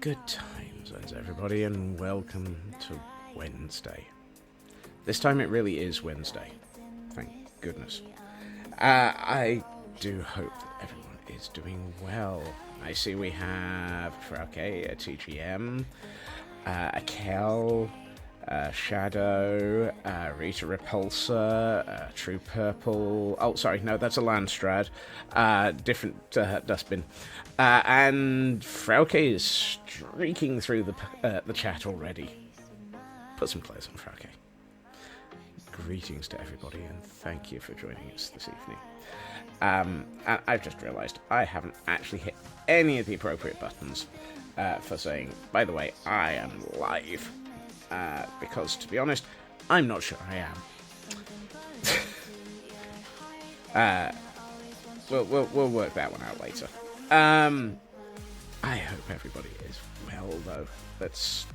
Good times, everybody, and welcome to Wednesday. This time it really is Wednesday. Thank goodness. I do hope that everyone is doing well. I see we have Frauke, a TGM, a Kel, Shadow, Rita Repulsor, True Purple. Oh, sorry, no, that's a Landstrad. Different dustbin. And Frauke is streaking through the chat already. Put some clothes on, Frauke. Greetings to everybody, and thank you for joining us this evening. And I've just realised I haven't actually hit any of the appropriate buttons for saying, by the way, I am live. Because, to be honest, I'm not sure I am. We'll work that one out later. I hope everybody is well, though. Let's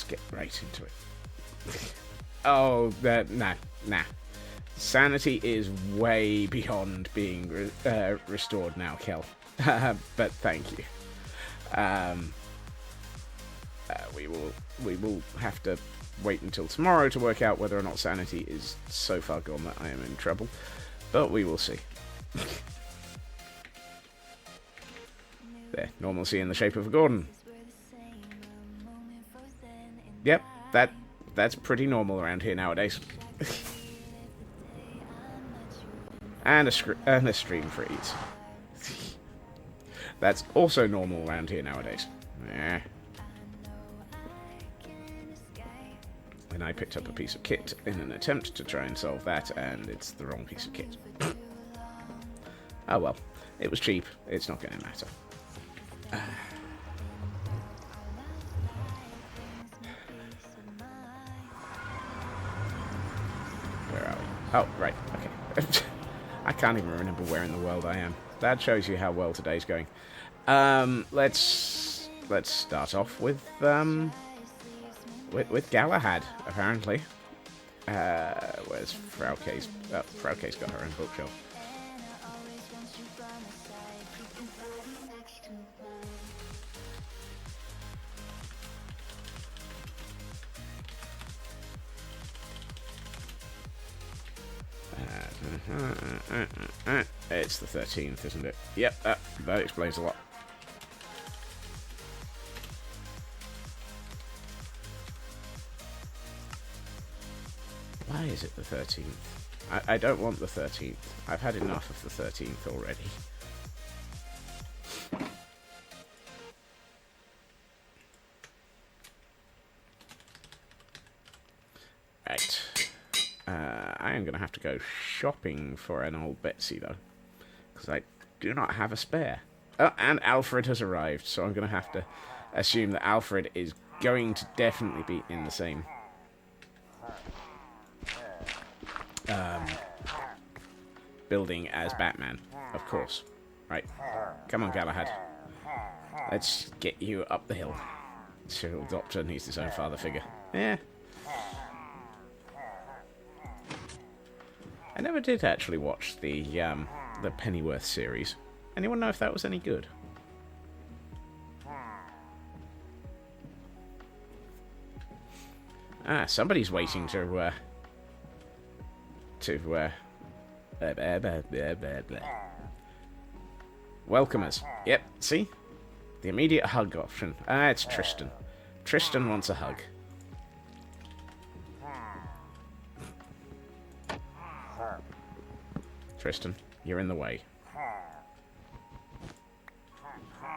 get right into it. Oh, nah. Sanity is way beyond being restored now, Kel. But thank you. We will have to wait until tomorrow to work out whether or not sanity is so far gone that I am in trouble, but we will see. There, normalcy in the shape of a Gordon. Yep, that's pretty normal around here nowadays. and a stream freeze. That's also normal around here nowadays. Yeah. And I picked up a piece of kit in an attempt to try and solve that, and it's the wrong piece of kit. Oh well, it was cheap. It's not going to matter. Where are we? Oh, right, okay. I can't even remember where in the world I am. That shows you how well today's going. Let's start off with Galahad, apparently. Where's Frauke's? Oh, Frauke's got her own bookshelf. It's the 13th, isn't it? Yep, that explains a lot. Why is it the 13th? I don't want the 13th. I've had enough of the 13th already. Right. I am going to have to go shopping for an old Betsy, though. Because I do not have a spare. Oh, and Alfred has arrived, so I'm going to have to assume that Alfred is going to definitely be in the same building as Batman, of course. Right. Come on, Galahad. Let's get you up the hill. Cyril Doctor needs his own father figure. Yeah. I never did actually watch the Pennyworth series. Anyone know if that was any good? Somebody's waiting to welcome us. Yep, see? The immediate hug option. It's Tristan. Tristan wants a hug. Tristan, you're in the way.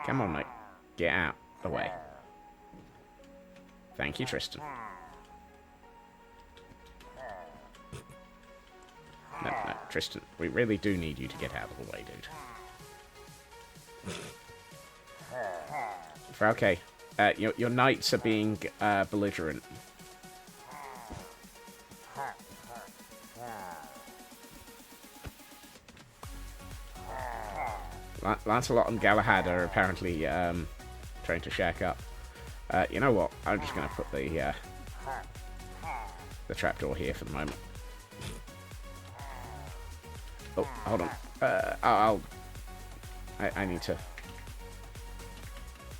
Come on, mate. Get out the way. Thank you, Tristan. No, Tristan, we really do need you to get out of the way, dude. Frauke, your knights are being belligerent. Lancelot and Galahad are apparently trying to shack up. You know what? I'm just going to put the trapdoor here for the moment. Oh, hold on. I need to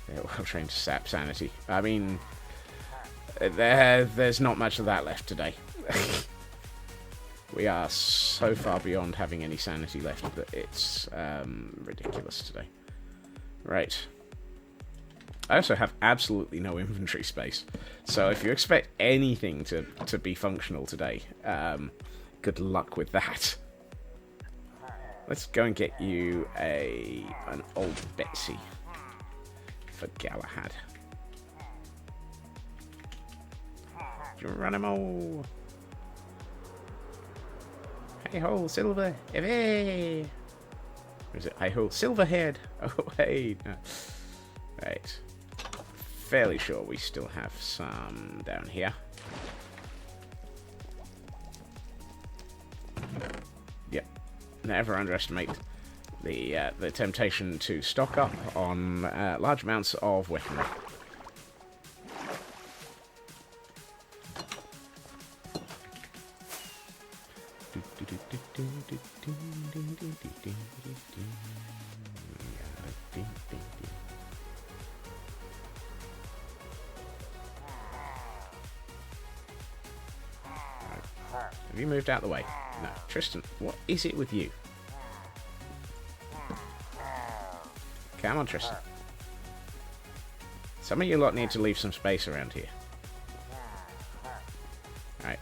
They're well trained to sap sanity. I mean, there's not much of that left today. We are so far beyond having any sanity left that it's ridiculous today. Right. I also have absolutely no inventory space. So if you expect anything to be functional today, good luck with that. Let's go and get you an old Betsy for Galahad. Geronimo! Hey ho, Silver! Hey! Or is it hey ho, Silverhead? Oh, hey! No. Right. Fairly sure we still have some down here. Yep. Never underestimate the temptation to stock up on large amounts of weaponry. Have you moved out of the way? No. Tristan, what is it with you? Come on, Tristan. Some of you lot need to leave some space around here. Alright.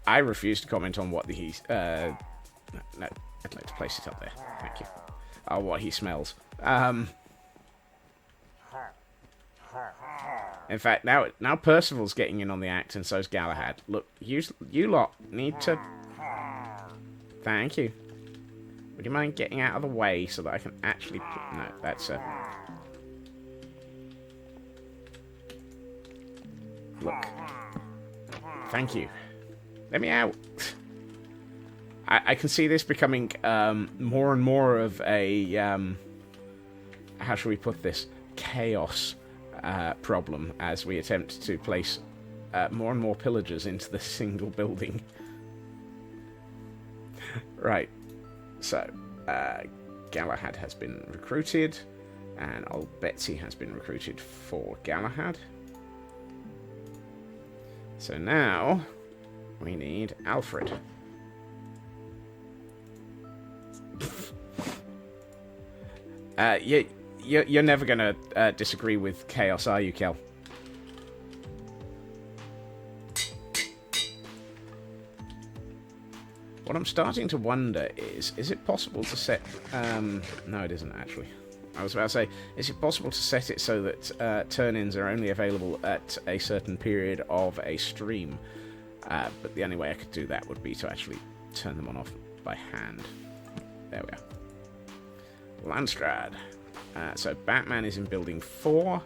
I refuse to comment on what the no, I'd like to place it up there. Thank you. Oh, what he smells. In fact, now Percival's getting in on the act, and so's Galahad. Look, you lot need to. Thank you. Would you mind getting out of the way so that I can actually? No, that's a. Look. Thank you. Let me out. I can see this becoming more and more of a how shall we put this, chaos problem as we attempt to place more and more pillagers into the single building. Right. So Galahad has been recruited, and old Betsy has been recruited for Galahad. So now we need Alfred. You're never going to disagree with chaos, are you, Kel? What I'm starting to wonder is it possible to set... no, it isn't, actually. I was about to say, is it possible to set it so that turn-ins are only available at a certain period of a stream? But the only way I could do that would be to actually turn them on off by hand. There we are. Landstrad. So Batman is in building 4.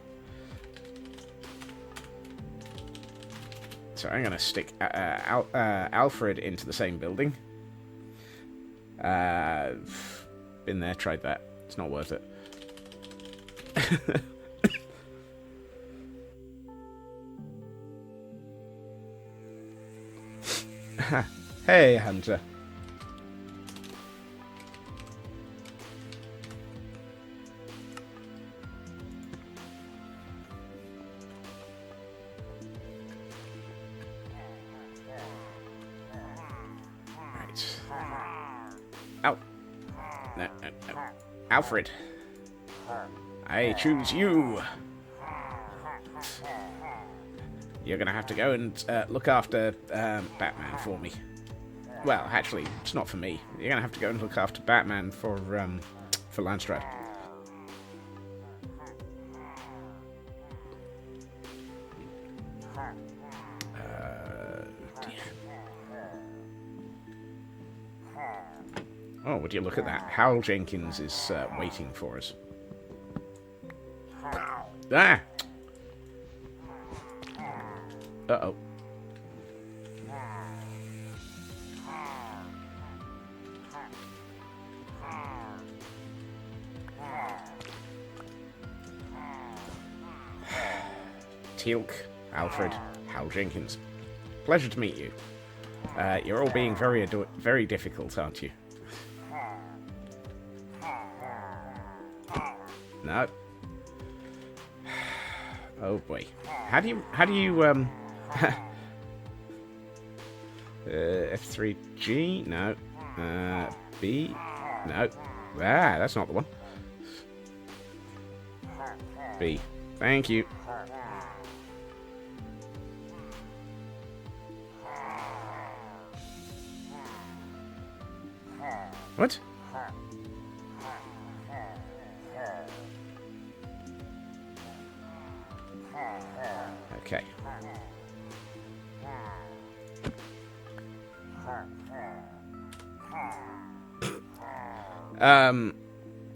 So I'm going to stick Alfred into the same building. Been there, tried that. It's not worth it. Hey, Hunter. Right. Oh. No. Alfred. I choose you. You're going to have to go and look after Batman for me. Well, actually, it's not for me. You're going to have to go and look after Batman for Landstrad. Oh, would you look at that? Hal Jenkins is waiting for us. Ah! Uh-oh. Teal'c, Alfred, Hal Jenkins. Pleasure to meet you. You're all being very difficult, aren't you? No. Oh boy. How do you F3G? No. B? No. Ah, that's not the one. B. Thank you. What? Okay.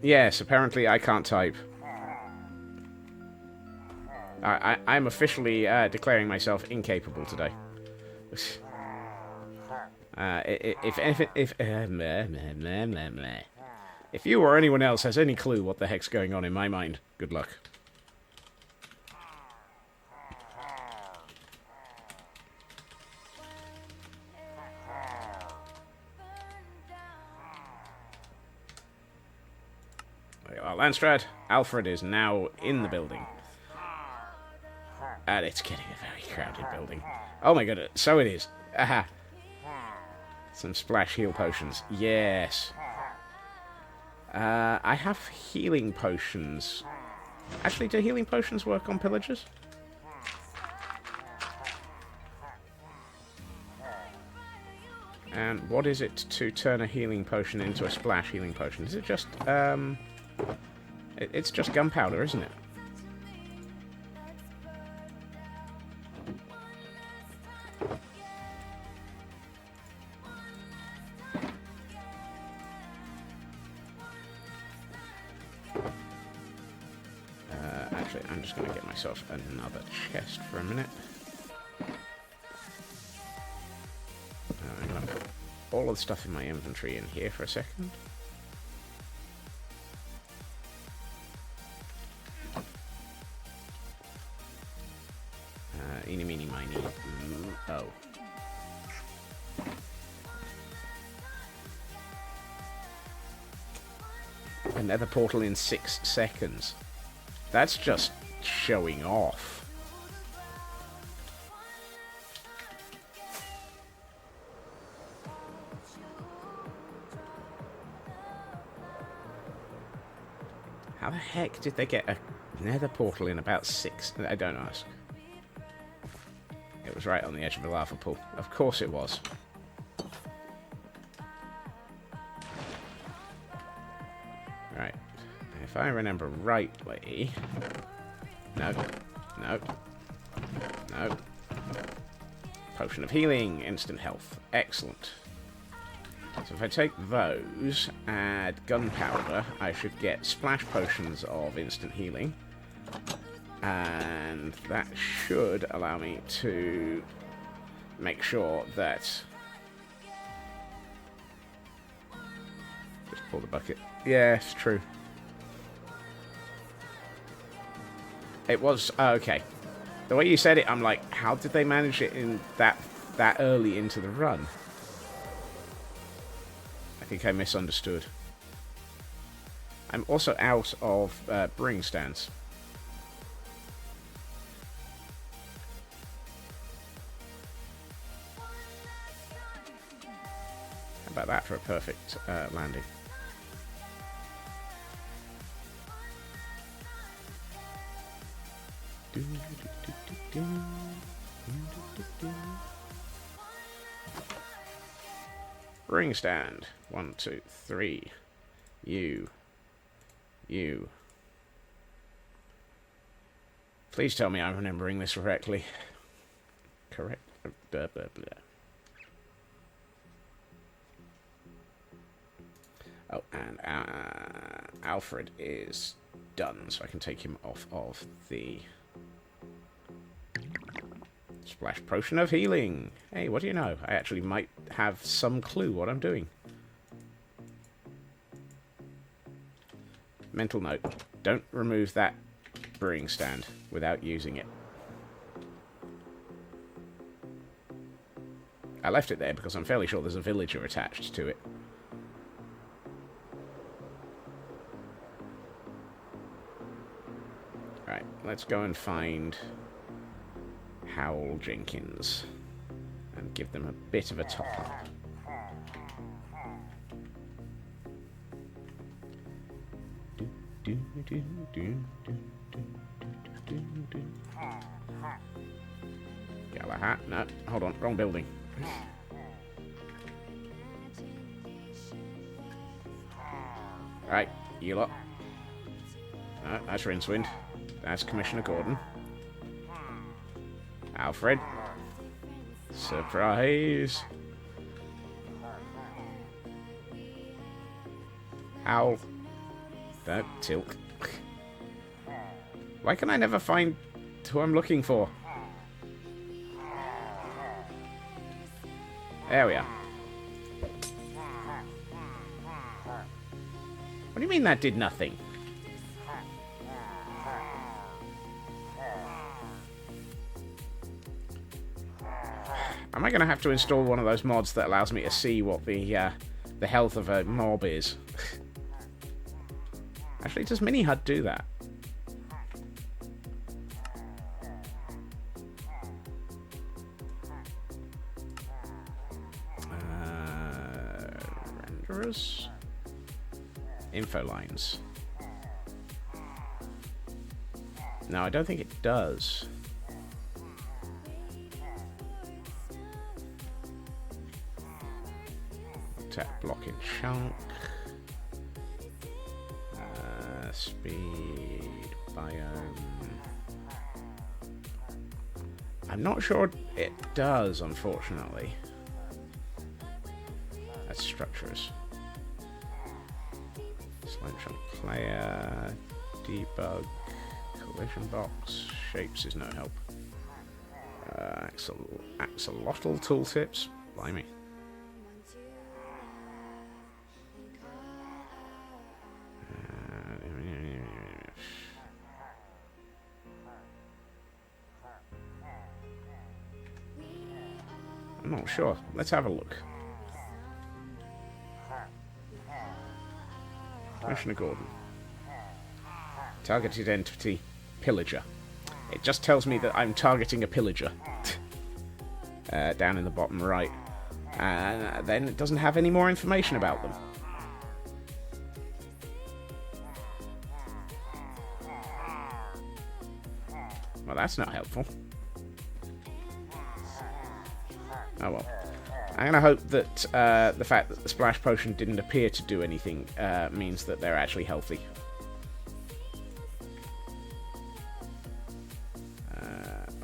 Yes, apparently I can't type. I'm officially declaring myself incapable today. If you or anyone else has any clue what the heck's going on in my mind, good luck. Landstrad, Alfred is now in the building. And it's getting a very crowded building. Oh my goodness, so it is. Aha. Some splash heal potions. Yes. I have healing potions. Actually, do healing potions work on pillagers? And what is it to turn a healing potion into a splash healing potion? Is it just, it's just gunpowder, isn't it? Actually, I'm just going to get myself another chest for a minute. I'm going to put all of the stuff in my inventory in here for a second. Eeny, meeny, miny. Oh. Another portal in 6 seconds. That's just showing off. How the heck did they get a nether portal in about 6? I don't ask. It was right on the edge of the lava pool. Of course it was. Right. If I remember rightly... No. No. No. Potion of healing. Instant health. Excellent. So if I take those, add gunpowder, I should get splash potions of instant healing. And that should allow me to make sure that... Just pull the bucket. Yes, true. It was... Oh, okay. The way you said it, I'm like, how did they manage it in that early into the run? I think I misunderstood. I'm also out of brewing stands. How about that for a perfect landing? Brewing stand. 1, 2, 3. You. Please tell me I'm remembering this correctly. Correct. Blah, blah, blah. Oh, and Alfred is done, so I can take him off of the splash potion of healing. Hey, what do you know? I actually might have some clue what I'm doing. Mental note. Don't remove that brewing stand without using it. I left it there because I'm fairly sure there's a villager attached to it. Right, let's go and find Howell Jenkins and give them a bit of a top-up. Galahad, no, hold on, wrong building. Right, you lot. No, that's Rincewind. That's Commissioner Gordon. Alfred. Surprise. Owl. Don't tilt. Why can I never find who I'm looking for? There we are. What do you mean that did nothing? Am I going to have to install one of those mods that allows me to see what the health of a mob is? Actually, does Mini-HUD do that? Renderers? Info lines. No, I don't think it does. Attack, block, in chunk. Speed, biome. I'm not sure it does, unfortunately. That's structures. Slime chunk player, debug, collision box, shapes is no help. Axolotl tooltips, blimey. I'm not sure. Let's have a look. Commissioner Gordon. Targeted entity, pillager. It just tells me that I'm targeting a pillager. Down in the bottom right. And then it doesn't have any more information about them. Well, that's not helpful. Oh well. I'm going to hope that the fact that the splash potion didn't appear to do anything means that they're actually healthy.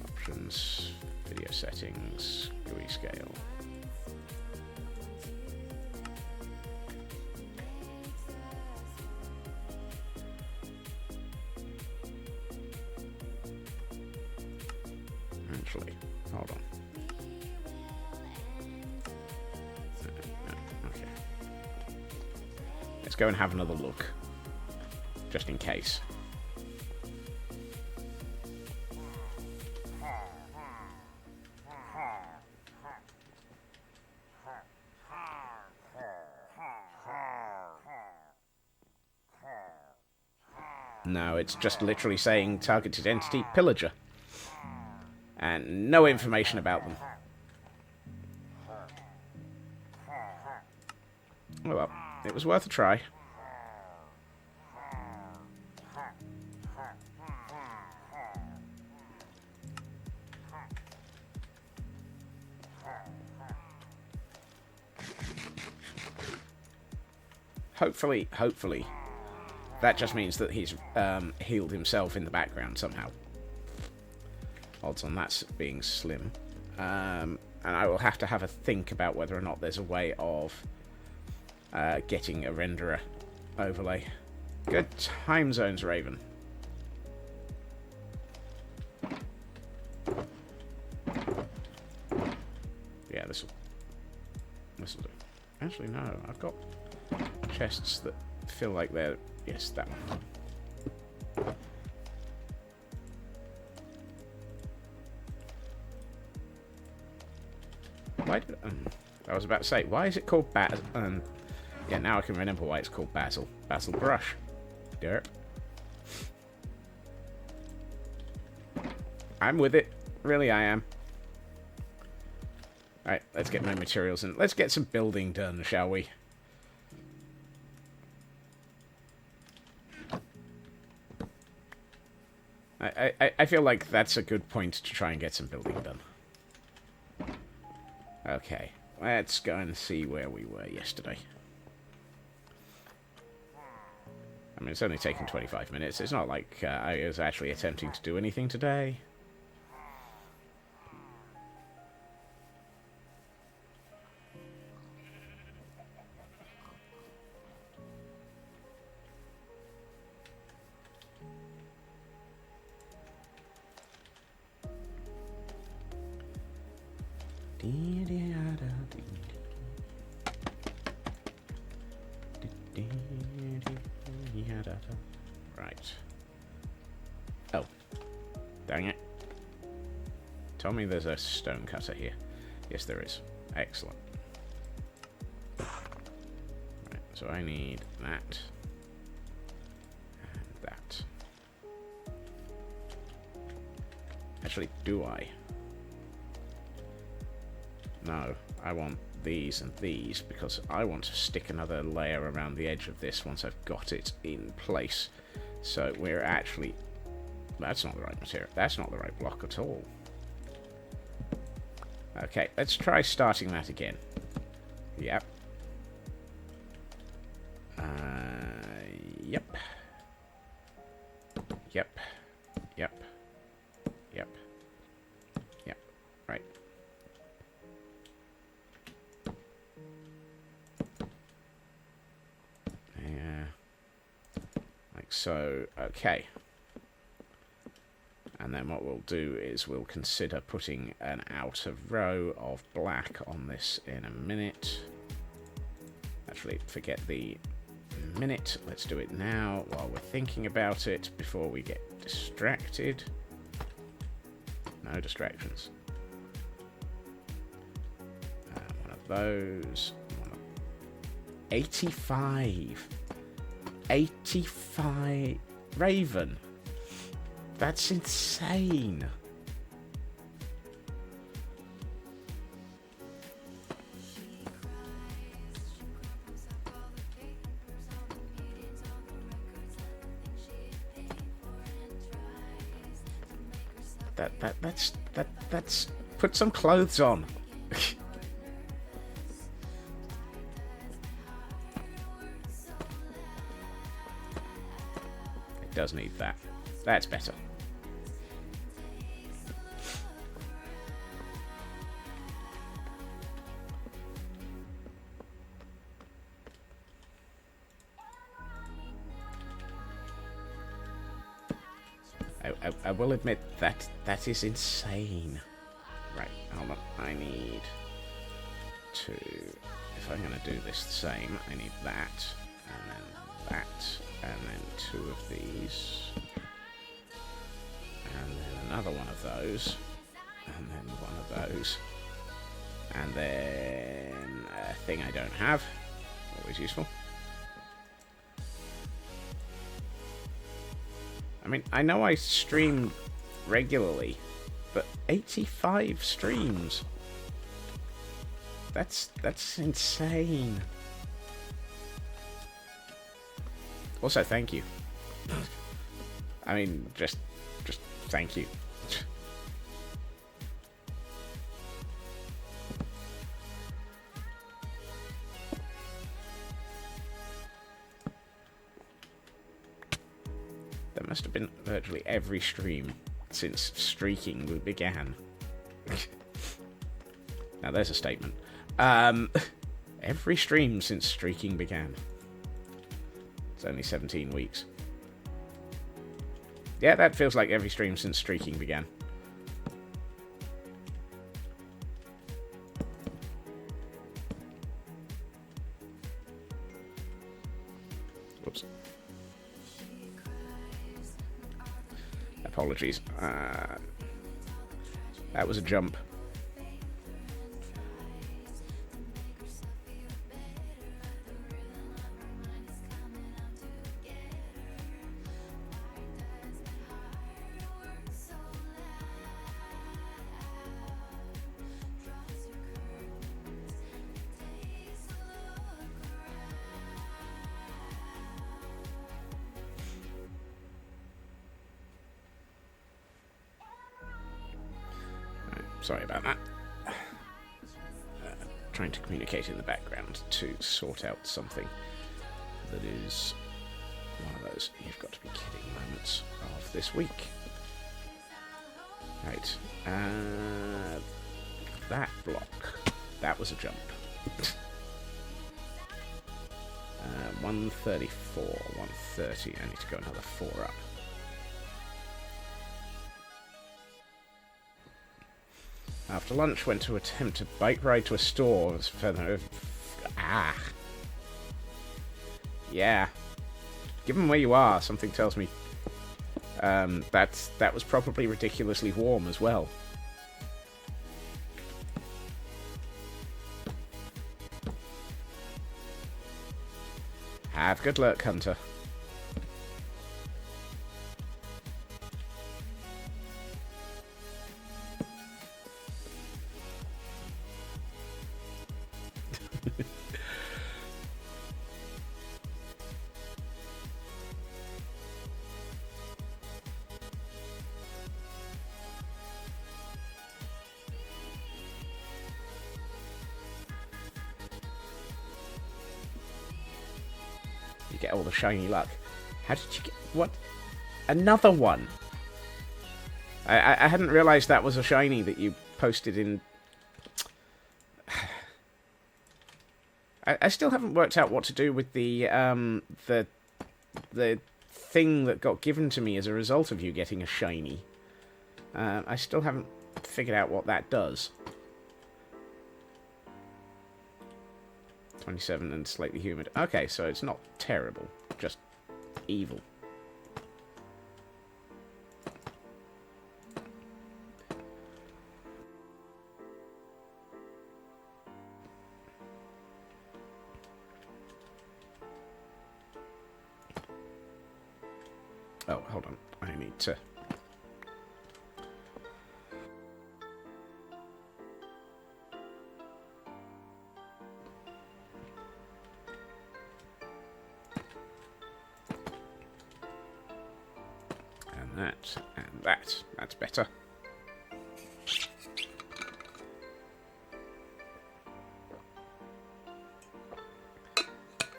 Options, video settings, GUI scale. Actually, hold on. Okay. Let's go and have another look. Just in case. No, it's just literally saying targeted entity, pillager. And no information about them. Oh well, it was worth a try. Hopefully, that just means that he's healed himself in the background somehow. Odds on that being slim. And I will have to have a think about whether or not there's a way of getting a renderer overlay. Good time zones, Raven. Yeah, this'll do. Actually, no, I've got chests that feel like they're... Yes, that one. Why did... I was about to say, why is it called Basil? Yeah, now I can remember why it's called Basil. Basil brush. Dirt. I'm with it. Really, I am. Alright, let's get my materials and let's get some building done, shall we? I feel like that's a good point to try and get some building done. Okay, let's go and see where we were yesterday. I mean, it's only taken 25 minutes. It's not like I was actually attempting to do anything today. Right. Oh. Dang it. Tell me there's a stone cutter here. Yes, there is. Excellent. Right, so I need that. And that. Actually, do I? No, I want these and these because I want to stick another layer around the edge of this once I've got it in place. So we're actually... That's not the right material. That's not the right block at all. Okay, let's try starting that again. Yep. Yep. Yep. Yep. Yep. Yep. Right. Like so. Okay. And then what we'll do is we'll consider putting an outer row of black on this in a minute. Actually, forget the minute. Let's do it now while we're thinking about it before we get distracted. No distractions. One of those. 85. 85. Raven. That's insane. That's put some clothes on. It does need that. That's better. I will admit that that is insane. Right, hold on. I need to... If I'm going to do this the same, I need that, and then that, and then two of these, and then another one of those, and then one of those, and then a thing I don't have. Always useful. I mean, I know I stream regularly, but 85 streams. That's insane. Also, thank you. I mean, just thank you. There must have been virtually every stream since streaking began. Now there's a statement. Every stream since streaking began. It's only 17 weeks. Yeah, that feels like every stream since streaking began. Whoops. Apologies. That was a jump. Sorry about that. Trying to communicate in the background to sort out something that is one of those you've got to be kidding moments of this week. Right. That block. That was a jump. 134, 130. I need to go another 4 up. After lunch, went to attempt a bike ride to a store. It was further. Yeah. Given where you are, something tells me that was probably ridiculously warm as well. Have good luck, Hunter. You get all the shiny luck. How did you get... What? Another one? I hadn't realised that was a shiny that you posted in... I still haven't worked out what to do with the thing that got given to me as a result of you getting a shiny. I still haven't figured out what that does. 27 and slightly humid. Okay, so it's not terrible, just evil. Oh, hold on. I need to... And that. That's better.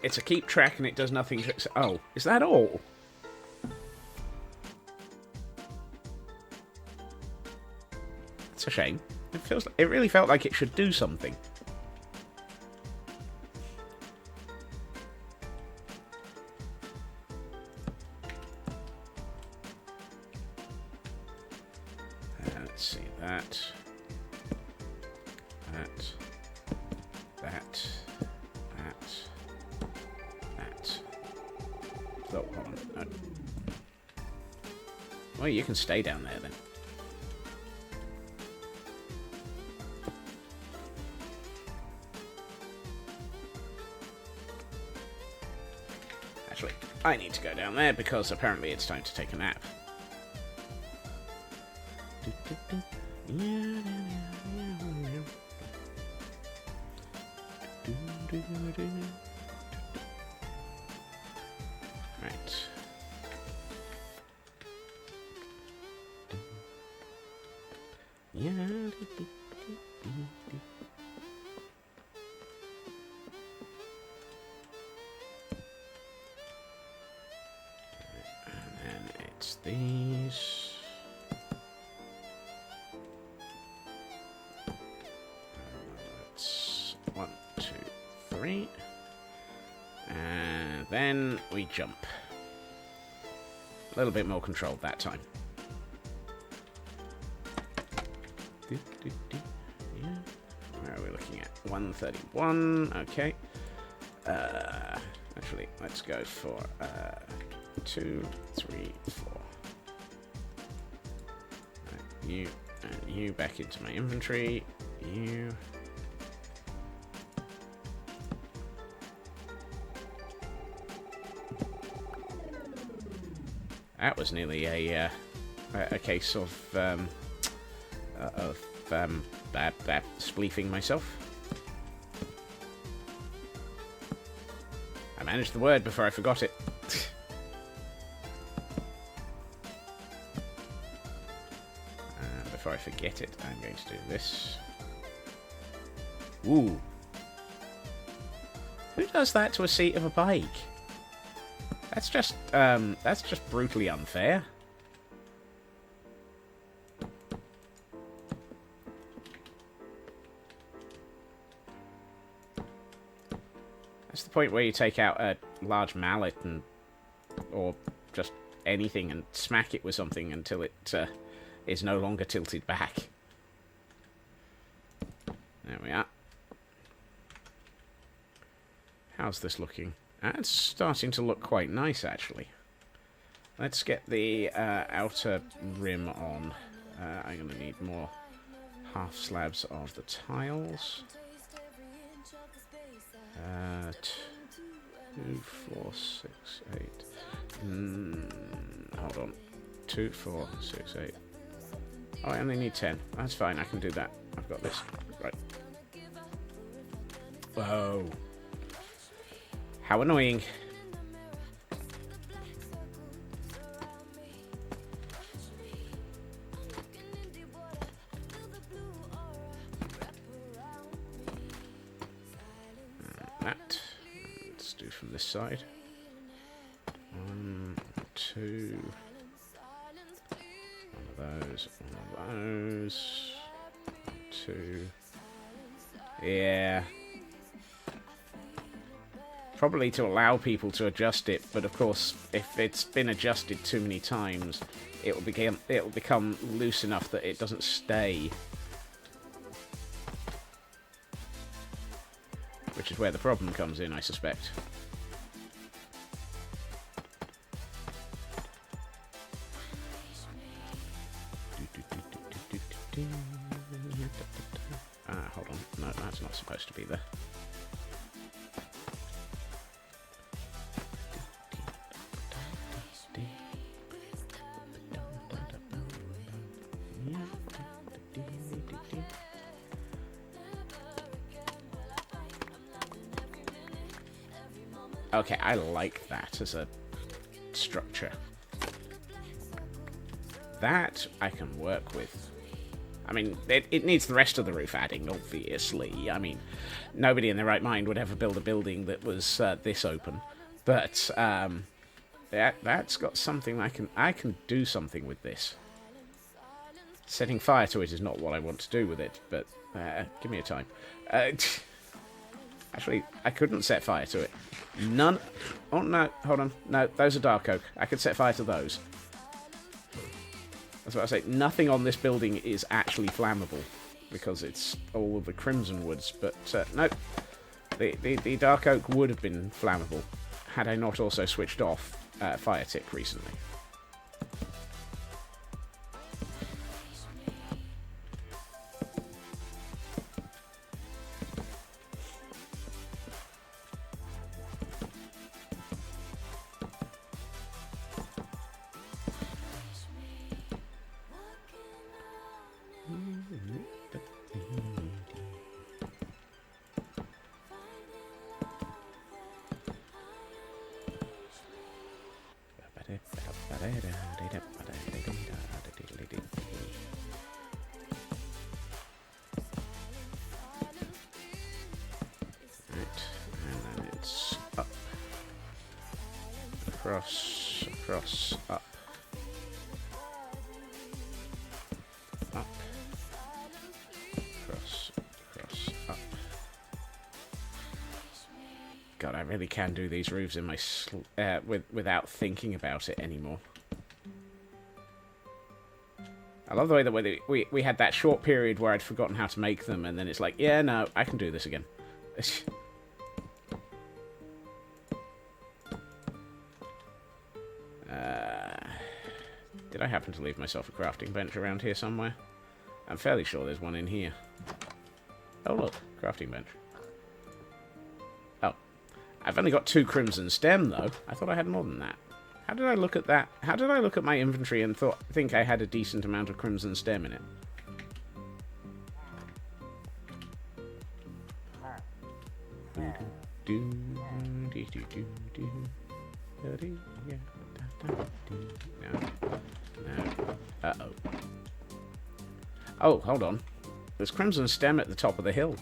It's a keep track and it does nothing to... Oh, is that all? It's a shame. It really felt like it should do something. Let's see, that. Oh, hold on. Well, you can stay down there then. Actually, I need to go down there because apparently it's time to take a nap. Right. And then it's these. It's 1, 2, 3. And then we jump. A little bit more controlled that time. Where are we looking at? 131. Okay. Actually, let's go for 2, 3, 4. Right, you and you back into my inventory. You. That was nearly a case of spleefing myself. I managed the word before I forgot it. Before I forget it. I'm going to do this. Ooh. Who does that to a seat of a bike? That's just brutally unfair. That's the point where you take out a large mallet and, or just anything and smack it with something until it is no longer tilted back. There we are. How's this looking? It's starting to look quite nice, actually. Let's get the outer rim on. I'm going to need more half slabs of the tiles. 2, 4, 6, 8. Hold on. 2, 4, 6, 8. Oh, I only need 10. That's fine, I can do that. I've got this. Right. Whoa. How annoying. That. Let's do from this side. 1, 2. One of those. 2. Yeah. Probably to allow people to adjust it, but of course, if it's been adjusted too many times, it will become loose enough that it doesn't stay. Which is where the problem comes in, I suspect. Hold on. No, that's not supposed to be there. Okay, I like that as a structure. That I can work with. I mean, it needs the rest of the roof adding, obviously. I mean, nobody in their right mind would ever build a building that was this open. But that's got something I can do something with this. Setting fire to it is not what I want to do with it, but give me a time. Actually, I couldn't set fire to it. None. Oh, no. Hold on. No, those are dark oak. I could set fire to those. That's what I say. Nothing on this building is actually flammable because it's all of the crimson woods. But no, the dark oak would have been flammable had I not also switched off fire tick recently. Across, up, across, up. God, I really can do these roofs in my without thinking about it anymore. I love the way that we had that short period where I'd forgotten how to make them, and then it's like, yeah, no, I can do this again. Did I happen to leave myself a crafting bench around here somewhere? I'm fairly sure there's one in here. Oh look, crafting bench. Oh. I've only got 2 crimson stem though. I thought I had more than that. How did I look at that? How did I look at my inventory and think I had a decent amount of crimson stem in it? No. Uh-oh. Oh, hold on. There's Crimson Stem at the top of the hill.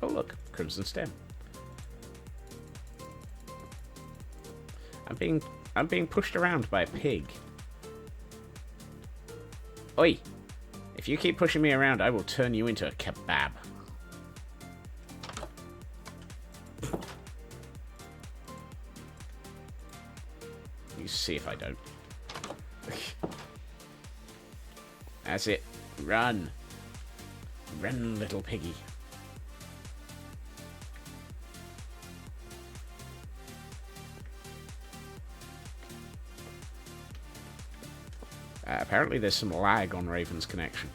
Oh, look. Crimson Stem. I'm being pushed around by a pig. Oi! If you keep pushing me around, I will turn you into a kebab. You see if I don't. That's it. Run. Run, little piggy. Apparently there's some lag on Raven's connection.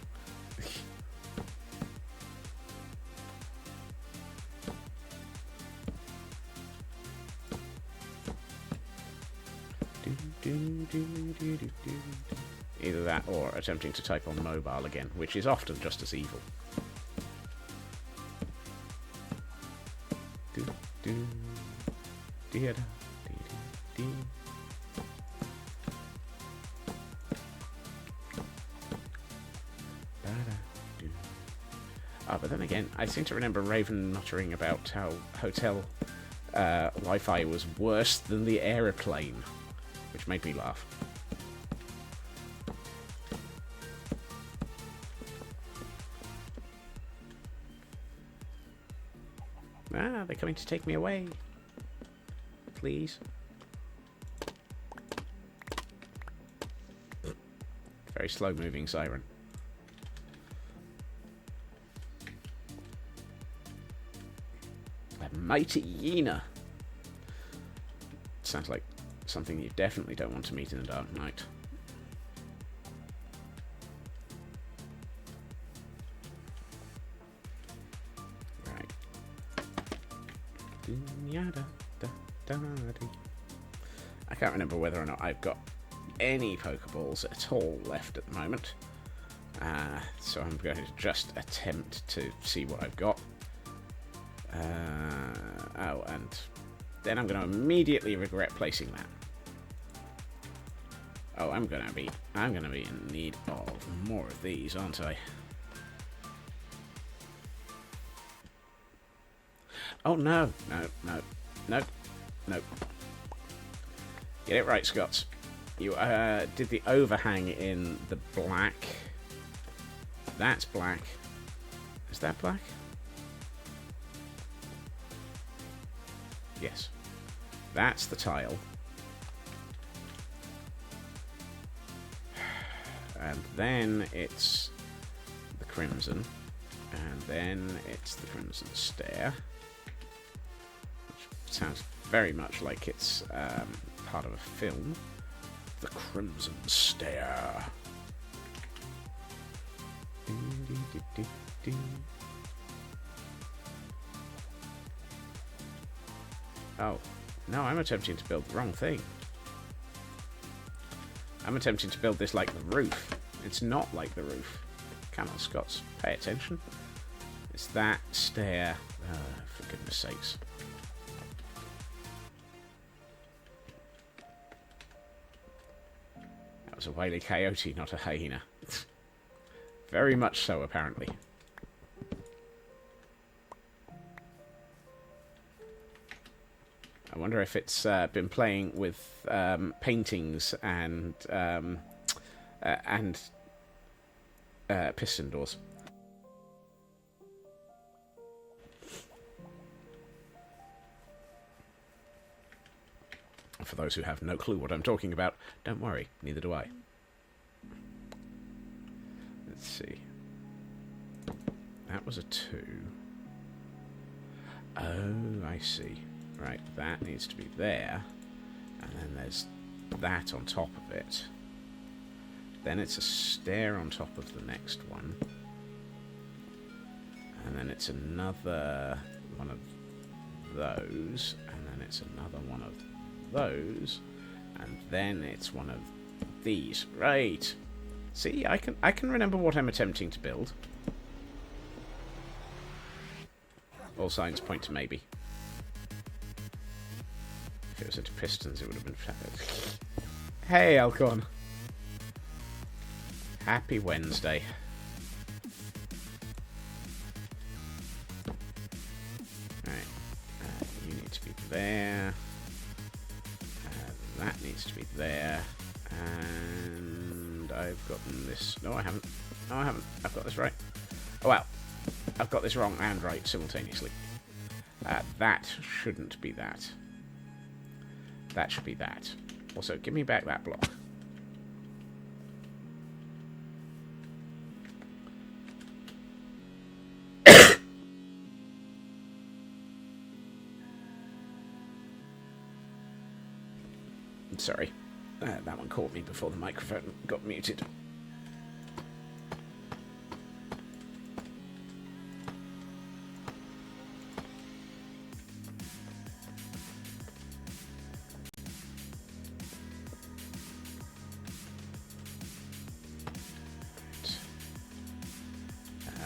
Either that or attempting to type on mobile again, which is often just as evil. But then again, I seem to remember Raven muttering about how hotel Wi-Fi was worse than the aeroplane, which made me laugh. Ah, they're coming to take me away. Please. Very slow-moving siren. A mighty hyena. Sounds like something you definitely don't want to meet in the dark night. Right. I can't remember whether or not I've got any Pokeballs at all left at the moment. So I'm going to just attempt to see what I've got. Oh, and then I'm going to immediately regret placing that. Oh, I'm going to be in need of more of these, aren't I? Oh no, no. Get it right, Scots. You did the overhang in the black. That's black. Is that black? Yes. That's the tile. And then it's the crimson. And then it's the crimson stair. Which sounds very much like it's part of a film. The crimson stair. Oh, no, I'm attempting to build the wrong thing. I'm attempting to build this like the roof. It's not like the roof. Come on, Scots, pay attention. It's that stair. For goodness sakes. That was a wily coyote, not a hyena. Very much so, apparently. I wonder if it's been playing with paintings and piston doors. For those who have no clue what I'm talking about, don't worry, neither do I. Let's see. That was a 2. Oh, I see. Right, that needs to be there. And then there's that on top of it. Then it's a stair on top of the next one. And then it's another one of those. And then it's another one of those. And then it's one of these. Right. See, I can remember what I'm attempting to build. All signs point to maybe. If it was into pistons, it would have been fabulous. Hey, Alcon. Happy Wednesday. Right. You need to be there. That needs to be there. And I've gotten this... No, I haven't. No, I haven't. I've got this right. Oh, well. I've got this wrong and right simultaneously. That shouldn't be that. That should be that. Also, give me back that block. Sorry. That one caught me before the microphone got muted.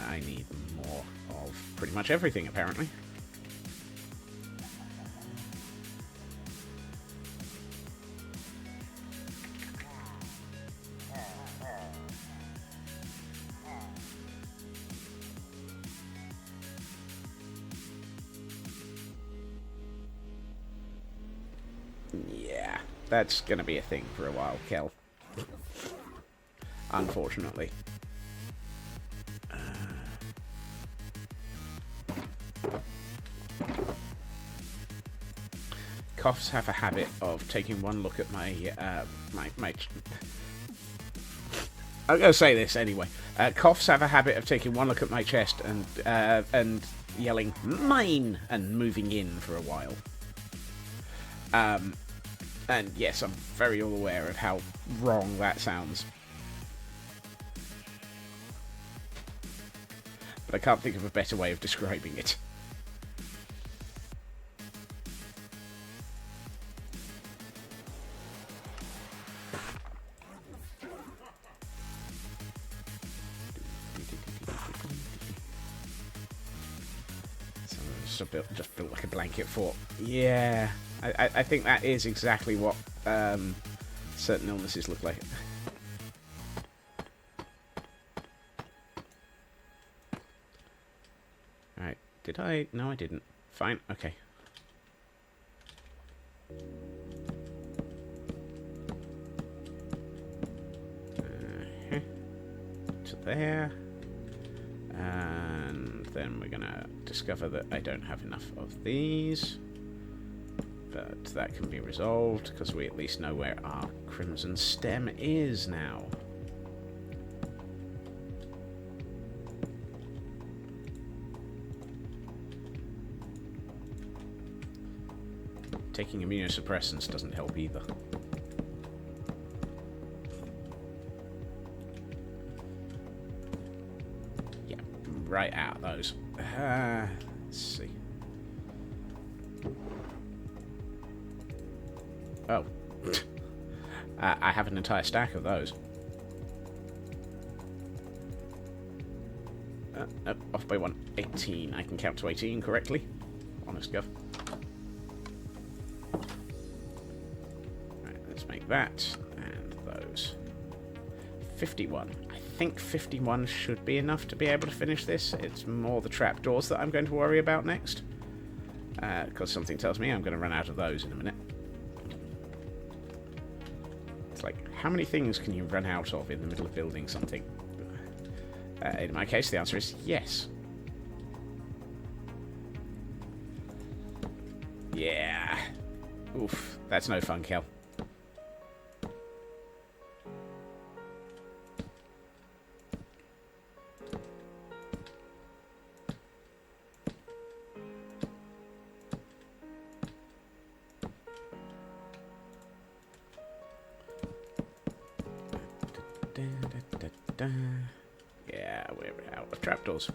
I need more of pretty much everything, apparently. Yeah, that's gonna be a thing for a while, Kel. Unfortunately. Coughs have a habit of taking one look at my I'm gonna say this anyway. Coughs have a habit of taking one look at my chest and yelling "mine" and moving in for a while. And yes, I'm very all aware of how wrong that sounds. But I can't think of a better way of describing it. Just built like a blanket fort. Yeah, I think that is exactly what certain illnesses look like. Alright, did I? No, I didn't. Fine, okay. To there. And then we're gonna discover that I don't have enough of these, but that can be resolved because we at least know where our crimson stem is now. Taking immunosuppressants doesn't help either. Right out of those. Let's see. Oh. I have an entire stack of those. Nope, off by 1. 18. I can count to 18 correctly. Honest gov. Right, let's make that. And those. 51. I think 51 should be enough to be able to finish this. It's more the trapdoors that I'm going to worry about next. Because something tells me I'm going to run out of those in a minute. It's like, how many things can you run out of in the middle of building something? In my case, the answer is yes. Yeah. Oof, that's no fun, Kel. Yeah, we're out of trapdoors.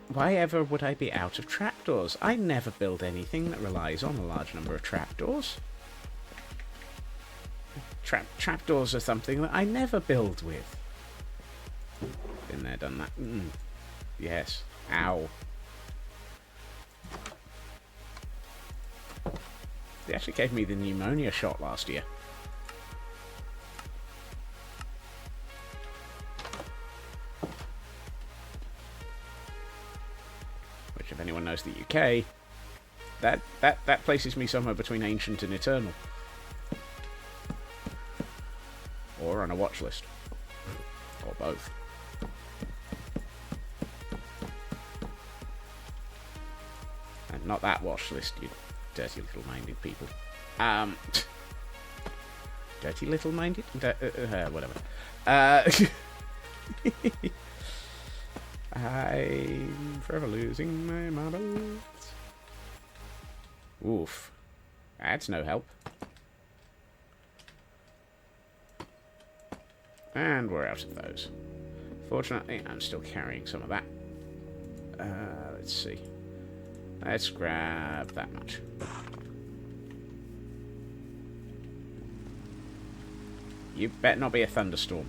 Why ever would I be out of trapdoors? I never build anything that relies on a large number of trapdoors. Trapdoors are something that I never build with. Been there, done that. Yes. Ow. They actually gave me the pneumonia shot last year. Which, if anyone knows the UK, that places me somewhere between ancient and eternal. Or on a watch list. Or both. And not that watch list, you dirty little minded people. Dirty little minded? Whatever. I'm forever losing my marbles. Oof. That's no help. And we're out of those. Fortunately, I'm still carrying some of that. Let's see. Let's grab that much. You better not be a thunderstorm.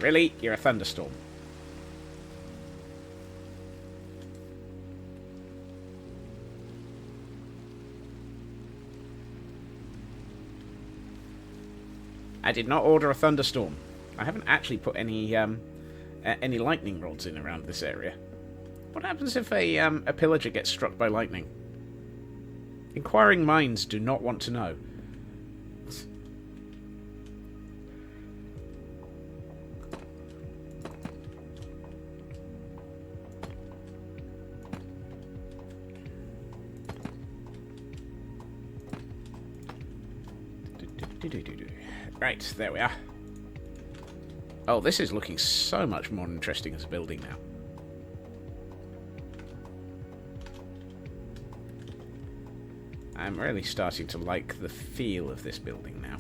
Really? You're a thunderstorm. I did not order a thunderstorm. I haven't actually put any lightning rods in around this area. What happens if a pillager gets struck by lightning? Inquiring minds do not want to know. Right, there we are. Oh, this is looking so much more interesting as a building now. I'm really starting to like the feel of this building now.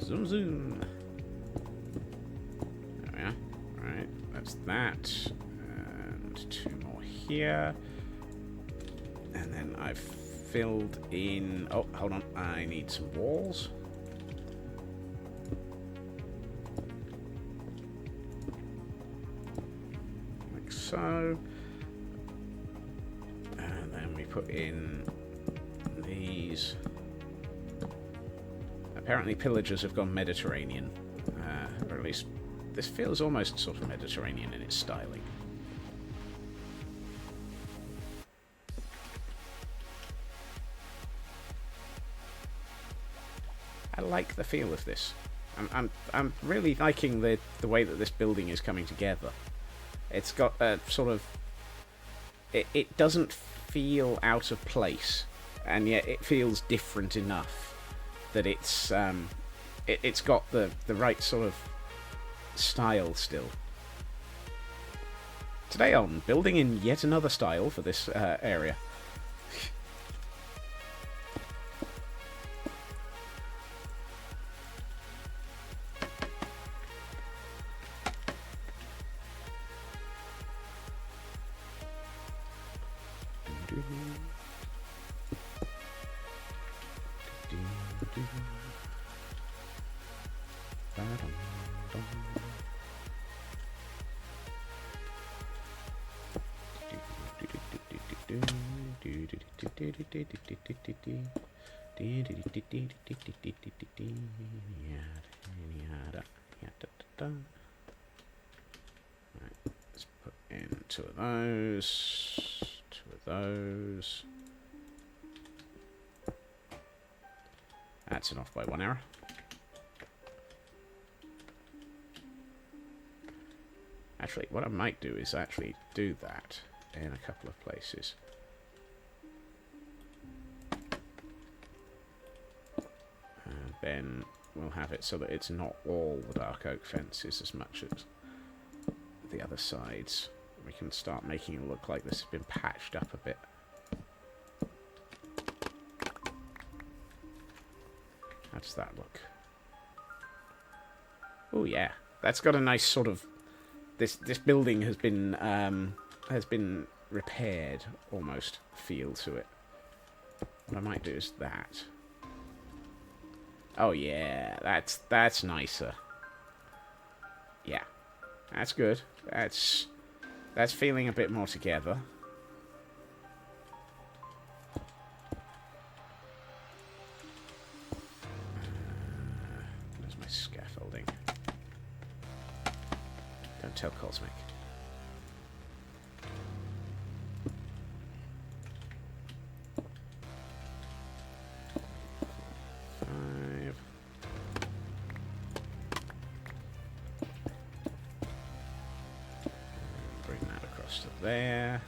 Zoom zoom. There we are. Right, that's that. And two more here. And then I've filled in... Oh, hold on. I need some walls. Like so. And then we put in these. Apparently pillagers have gone Mediterranean. Or at least this feels almost sort of Mediterranean in its styling. I like the feel of this. I'm really liking the way that this building is coming together. It's got a sort of... It doesn't feel out of place, and yet it feels different enough that it's got the right sort of style still. Today on building in yet another style for this area. Right, let's put in two of those. That's an off by one error. Actually, what I might do is actually do that in a couple of places. And then we'll have it so that it's not all the dark oak fences as much as the other sides. We can start making it look like this has been patched up a bit. How does that look? Oh yeah, that's got a nice sort of this building has been repaired, almost, feel to it. What I might do is that. Oh yeah, that's nicer. Yeah, that's good. That's feeling a bit more together. There's my scaffolding. Don't tell Cosmic. There.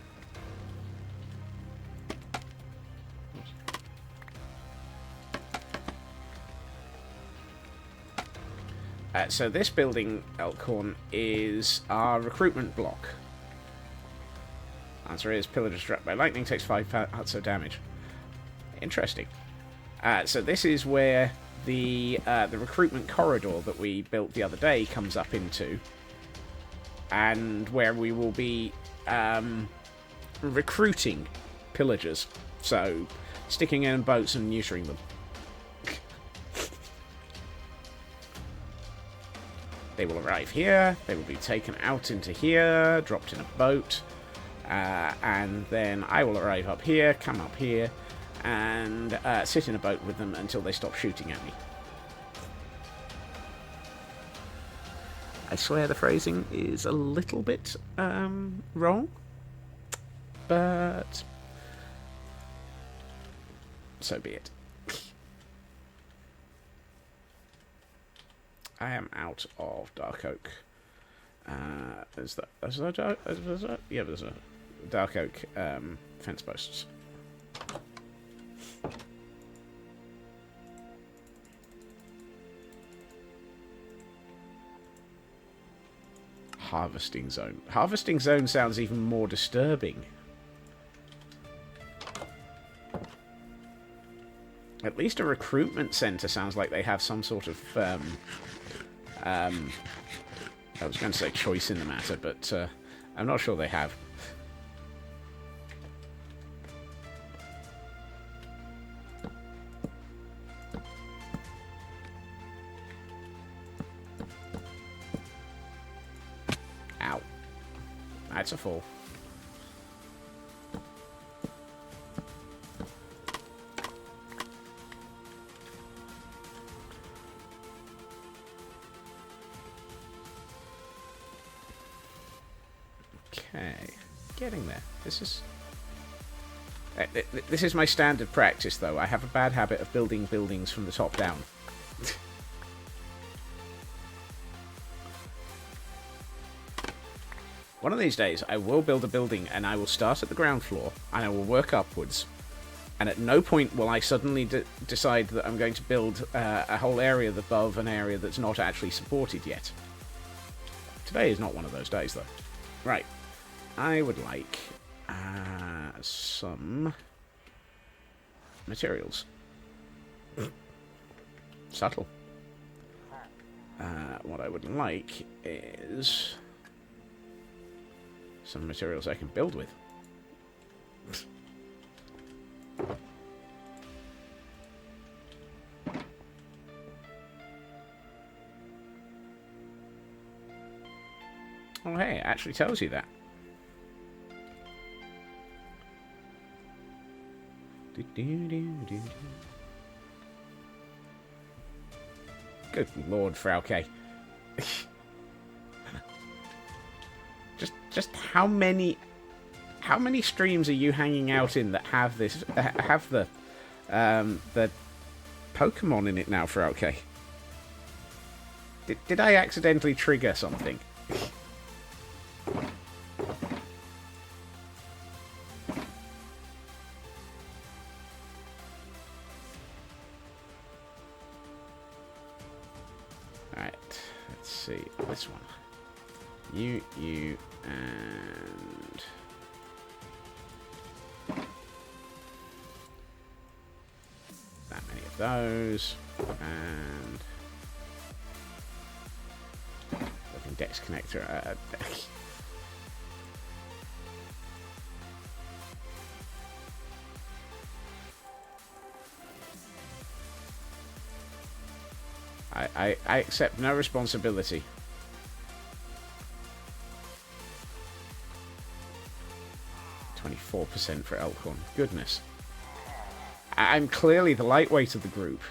So this building, Elkhorn, is our recruitment block. Answer is, pillager struck by lightning takes 5 parts of damage. Interesting. So this is where the recruitment corridor that we built the other day comes up into, and where we will be recruiting pillagers, so sticking in boats and neutering them. They will arrive here, they will be taken out into here, dropped in a boat, and then I will arrive up here, come up here, and sit in a boat with them until they stop shooting at me. I swear the phrasing is a little bit wrong, but so be it. I am out of dark oak. Yeah, there's a dark oak fence posts. Harvesting zone. Harvesting zone sounds even more disturbing. At least a recruitment center sounds like they have some sort of I was going to say choice in the matter, but I'm not sure they have. Ow. That's a fall. Okay, getting there. This is my standard practice, though. I have a bad habit of building buildings from the top down. One of these days, I will build a building, and I will start at the ground floor, and I will work upwards. And at no point will I suddenly decide that I'm going to build a whole area above an area that's not actually supported yet. Today is not one of those days, though. Right. I would like some materials. Subtle. What I would like is some materials I can build with. Oh, hey, it actually tells you that. Good Lord, Frauke. just how many streams are you hanging out in that have this have the Pokemon in it now, Frauke? Did I accidentally trigger something? This one. You, and... that many of those. And... looking Dex connector. I accept no responsibility. %4 for Elkhorn. Goodness. I'm clearly the lightweight of the group.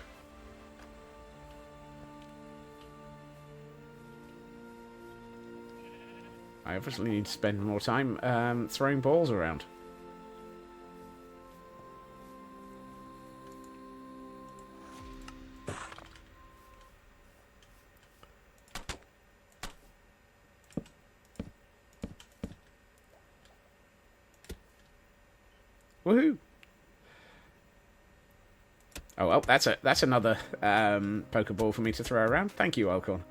I obviously need to spend more time throwing balls around. Woohoo! Oh well, that's another Pokeball for me to throw around. Thank you, Elkhorn.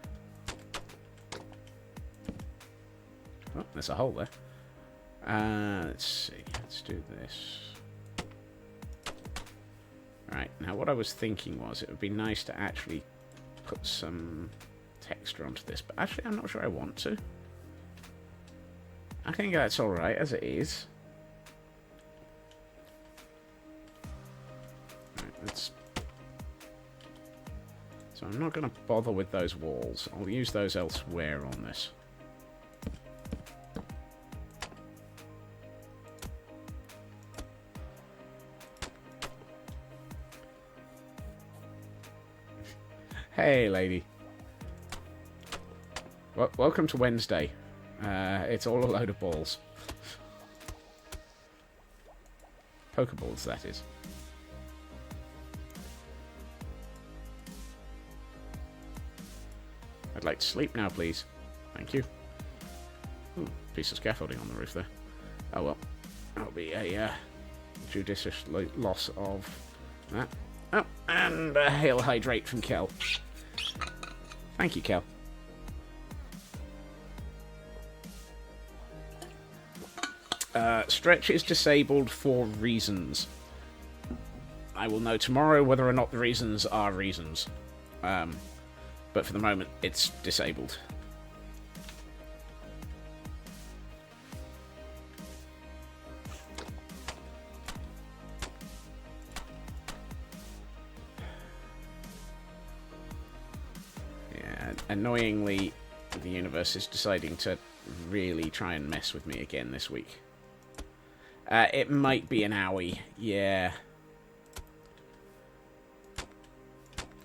Oh, there's a hole there. Let's see. Let's do this. Right, now what I was thinking was it would be nice to actually put some texture onto this, but actually I'm not sure I want to. I think that's alright as it is. Right, let's... So I'm not going to bother with those walls. I'll use those elsewhere on this. Hey, lady. Welcome to Wednesday. It's all a load of balls. Pokeballs, that is. I'd like to sleep now, please. Thank you. Ooh, piece of scaffolding on the roof there. Oh well. That'll be a judicious loss of that. Oh, and a Hail Hydrate from Kel. Thank you, Kel. Stretch is disabled for reasons. I will know tomorrow whether or not the reasons are reasons. But for the moment, it's disabled. Yeah, annoyingly, the universe is deciding to really try and mess with me again this week. It might be an owie, yeah.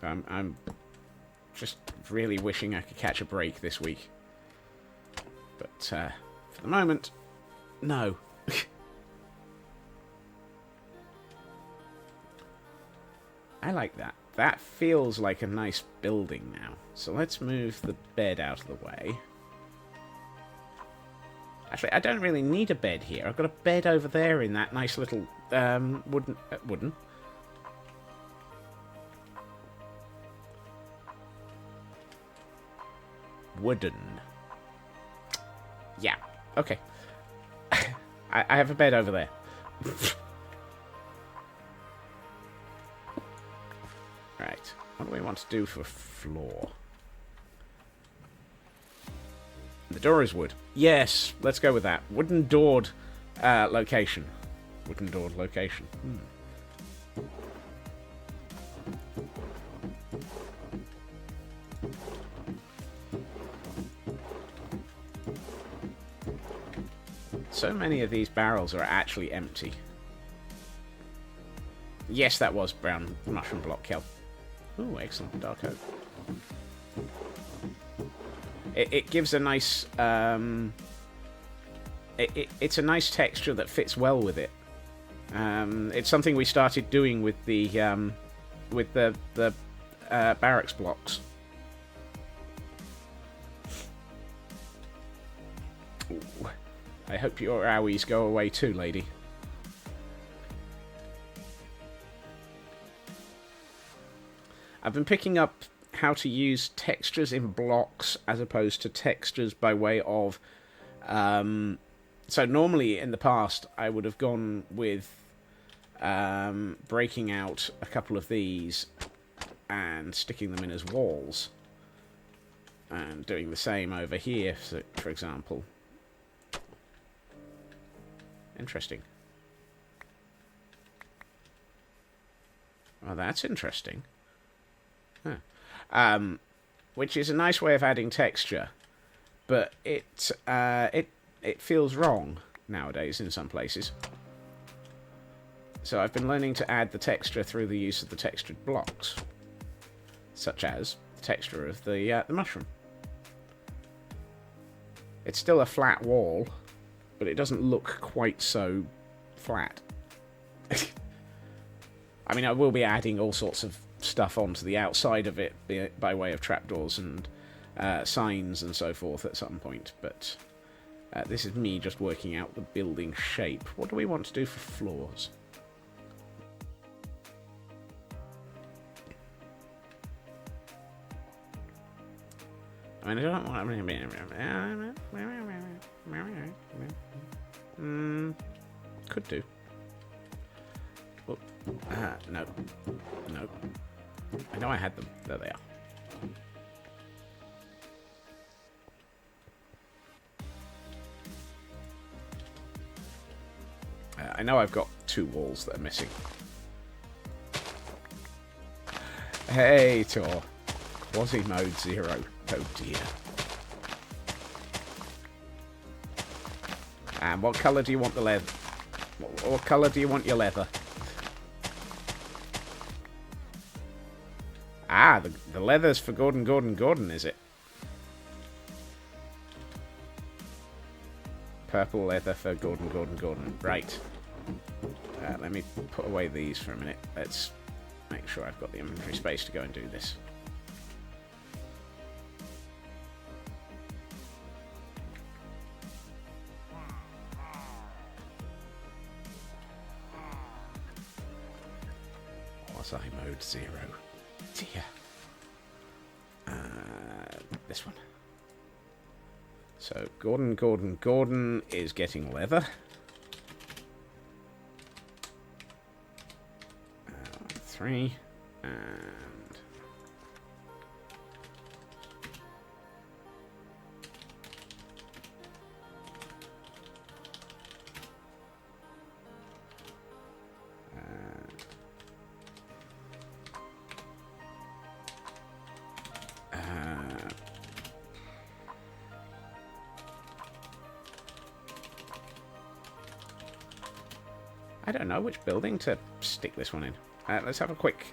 I'm just really wishing I could catch a break this week. But, for the moment, no. I like that. That feels like a nice building now. So let's move the bed out of the way. Actually, I don't really need a bed here. I've got a bed over there in that nice little wooden... Wooden. Yeah, okay. I have a bed over there. Right, what do we want to do for floor? The door is wood. Yes, let's go with that. Wooden doored location. Wooden doored location. So many of these barrels are actually empty. Yes, that was brown mushroom block kelp. Ooh, excellent dark oak. It gives a nice... it's a nice texture that fits well with it. It's something we started doing with the barracks blocks. Ooh. I hope your owies go away too, lady. I've been picking up how to use textures in blocks as opposed to textures by way of... so normally in the past I would have gone with breaking out a couple of these and sticking them in as walls. And doing the same over here, for example. Interesting. Well, that's interesting. Huh. Which is a nice way of adding texture, but it feels wrong nowadays in some places. So I've been learning to add the texture through the use of the textured blocks, such as the texture of the mushroom. It's still a flat wall, but it doesn't look quite so flat. I mean, I will be adding all sorts of stuff onto the outside of it by way of trapdoors and signs and so forth at some point, but this is me just working out the building shape. What do we want to do for floors? I mean, I don't want... could do. Oh, no. No. I know I had them. There they are. I know I've got 2 walls that are missing. Hey, Tor. Quasi mode 0. Oh dear. And what colour do you want the leather? What colour do you want your leather? Ah, the leather's for Gordon, is it? Purple leather for Gordon. Right. Let me put away these for a minute. Let's make sure I've got the inventory space to go and do this. Quasi mode 0. Dear. This one. So Gordon is getting leather. 3 and I don't know which building to stick this one in. Let's have a quick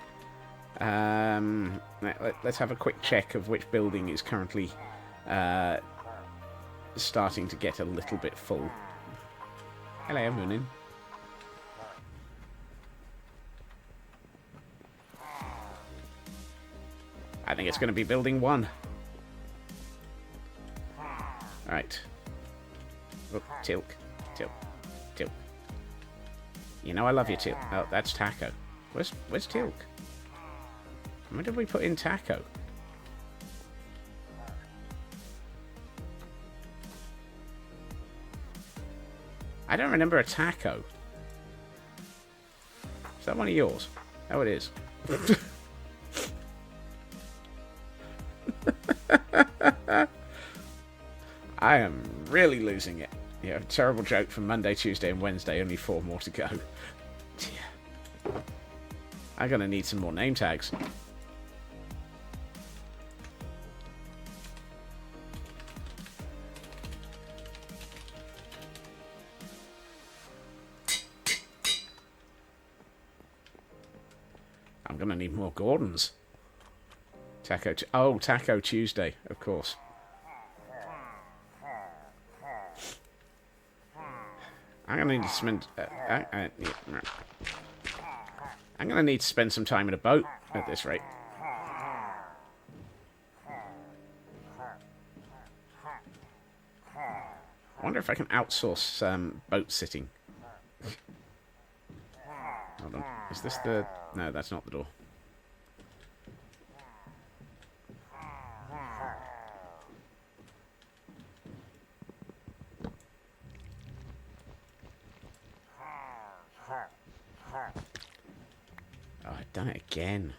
let's have a quick check of which building is currently starting to get a little bit full. Hello, Moonin. I think it's going to be building 1. Right. Oh, Tilk. You know I love you, Tilk. Oh, that's Taco. Where's Tilk? When did we put in Taco? I don't remember a Taco. Is that one of yours? Oh, it is. I am really losing it. Yeah, terrible joke from Monday, Tuesday, and Wednesday. Only 4 more to go. Dear. I'm gonna need some more name tags. I'm gonna need more Gordons. Taco Tuesday, of course. I'm gonna need to spend. I'm gonna need to spend some time in a boat at this rate. I wonder if I can outsource boat sitting. Hold on. Is this the? No, that's not the door. Oh, I've done it again.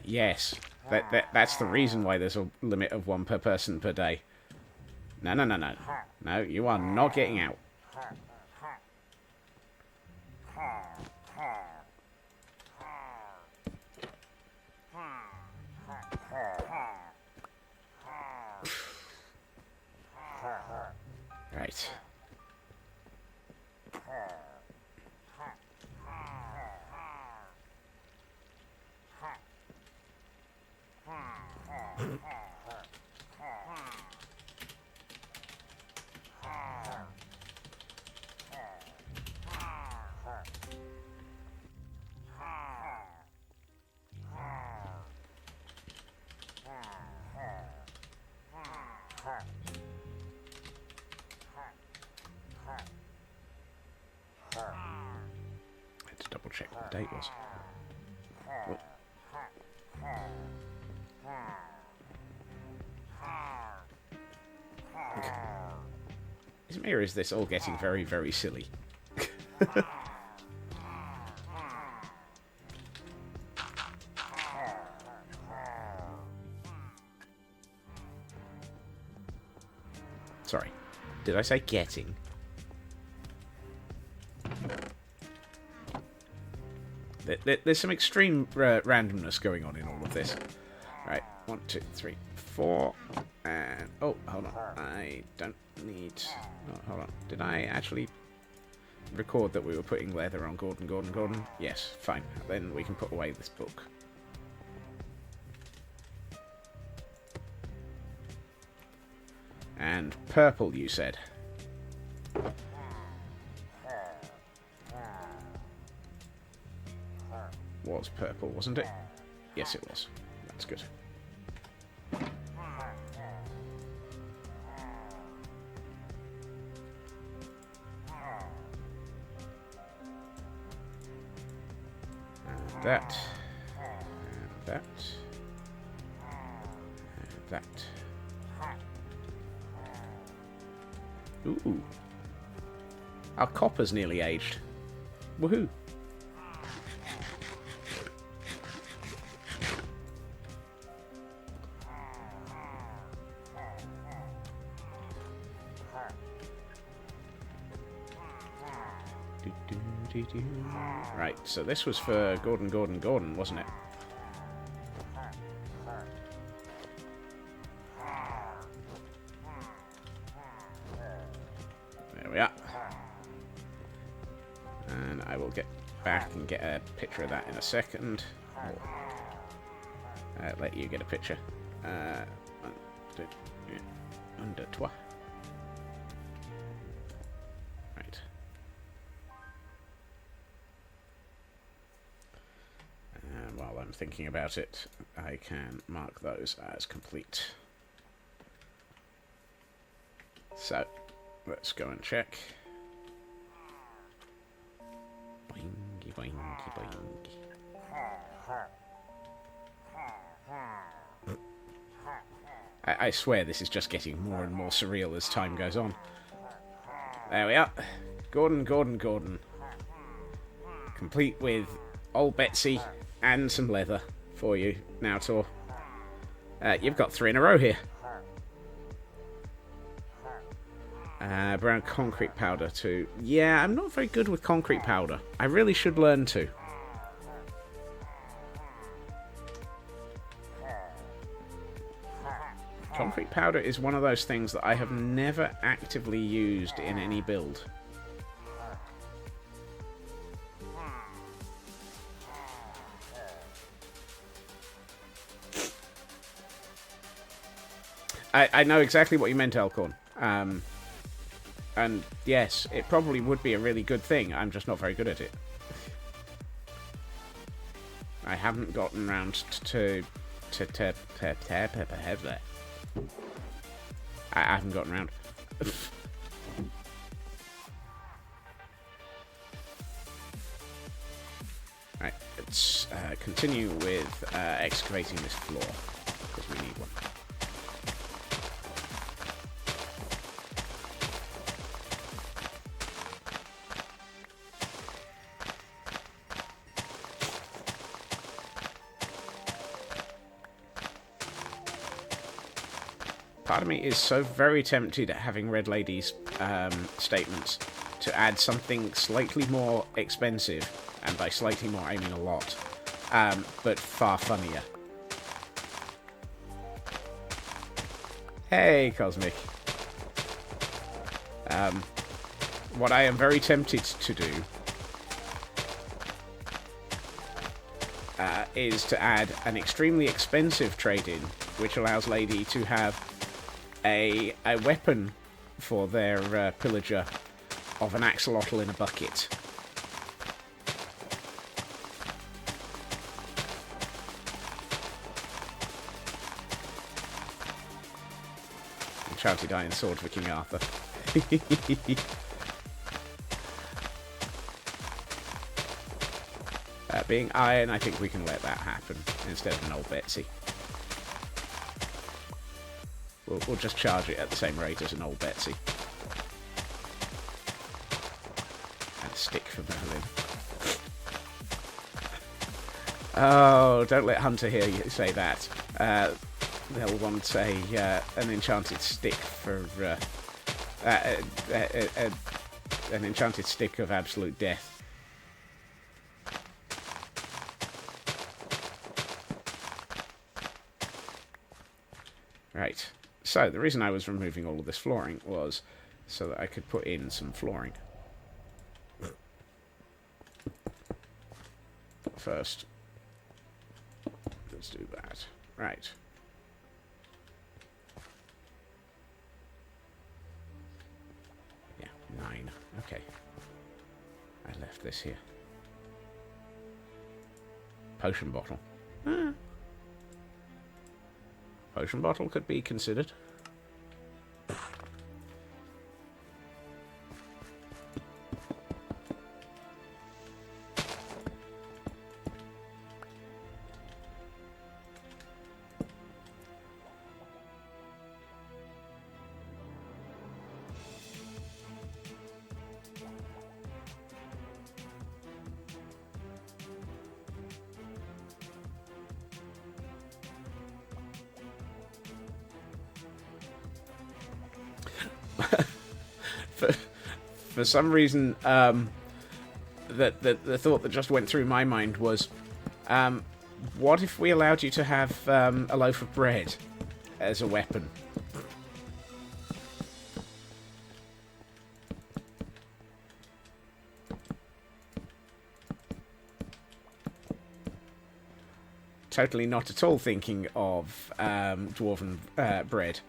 Yes. That's the reason why there's a limit of 1 per person per day. No, no, no, no. No, you are not getting out. Right. I had to double check what the date was. What? Is it me or is this all getting very, very silly? Sorry. Did I say getting? There's some extreme randomness going on in all of this. Right, 1, 2, 3, 4, and oh, hold on. I don't need. Oh, hold on. Did I actually record that we were putting leather on Gordon? Yes, fine. Then we can put away this book. And purple, you said. Was purple, wasn't it? Yes, it was. That's good. And that. And that. And that. Ooh. Our copper's nearly aged. Woohoo. Right, so this was for Gordon, wasn't it? There we are. And I will get back and get a picture of that in a second. Or, let you get a picture. Un, deux, trois. Right. And while I'm thinking about it, I can mark those as complete. So, let's go and check. Boingy, boingy, boingy. I swear this is just getting more and more surreal as time goes on. There we are. Gordon. Complete with old Betsy and some leather for you now, Tor. You've got 3 in a row here. Brown concrete powder too. Yeah, I'm not very good with concrete powder. I really should learn to. Concrete powder is one of those things that I have never actively used in any build. I know exactly what you meant, Elkhorn. And yes, it probably would be a really good thing. I'm just not very good at it. I haven't gotten round to I haven't gotten around. Right, let's continue with excavating this floor, because we need one. Part of me is so very tempted at having read Lady's statements to add something slightly more expensive, and by slightly more I mean a lot, but far funnier. Hey, Cosmic. What I am very tempted to do is to add an extremely expensive trade-in, which allows Lady to have a weapon for their pillager of an axolotl in a bucket. Enchanted Iron Sword for King Arthur. Being iron, I think we can let that happen instead of an old Betsy. We'll just charge it at the same rate as an old Betsy. And a stick for Merlin. Oh, don't let Hunter hear you say that. They'll want an enchanted stick for an enchanted stick of absolute death. Right, so the reason I was removing all of this flooring was so that I could put in some flooring. First, let's do that. Right. Yeah, 9. Okay. I left this here. Potion bottle. Potion bottle could be considered. For some reason, the thought that just went through my mind was, what if we allowed you to have a loaf of bread as a weapon? Totally not at all thinking of dwarven bread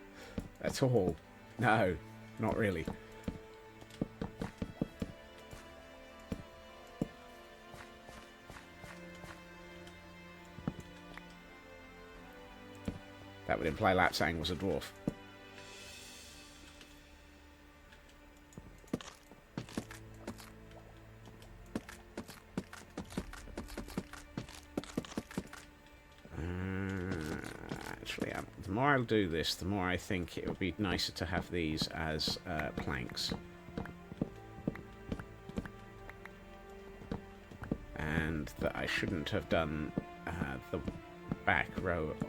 at all. No, not really. That would imply Lapsang was a dwarf. Actually, the more I'll do this, the more I think it would be nicer to have these as planks. And that I shouldn't have done the back row of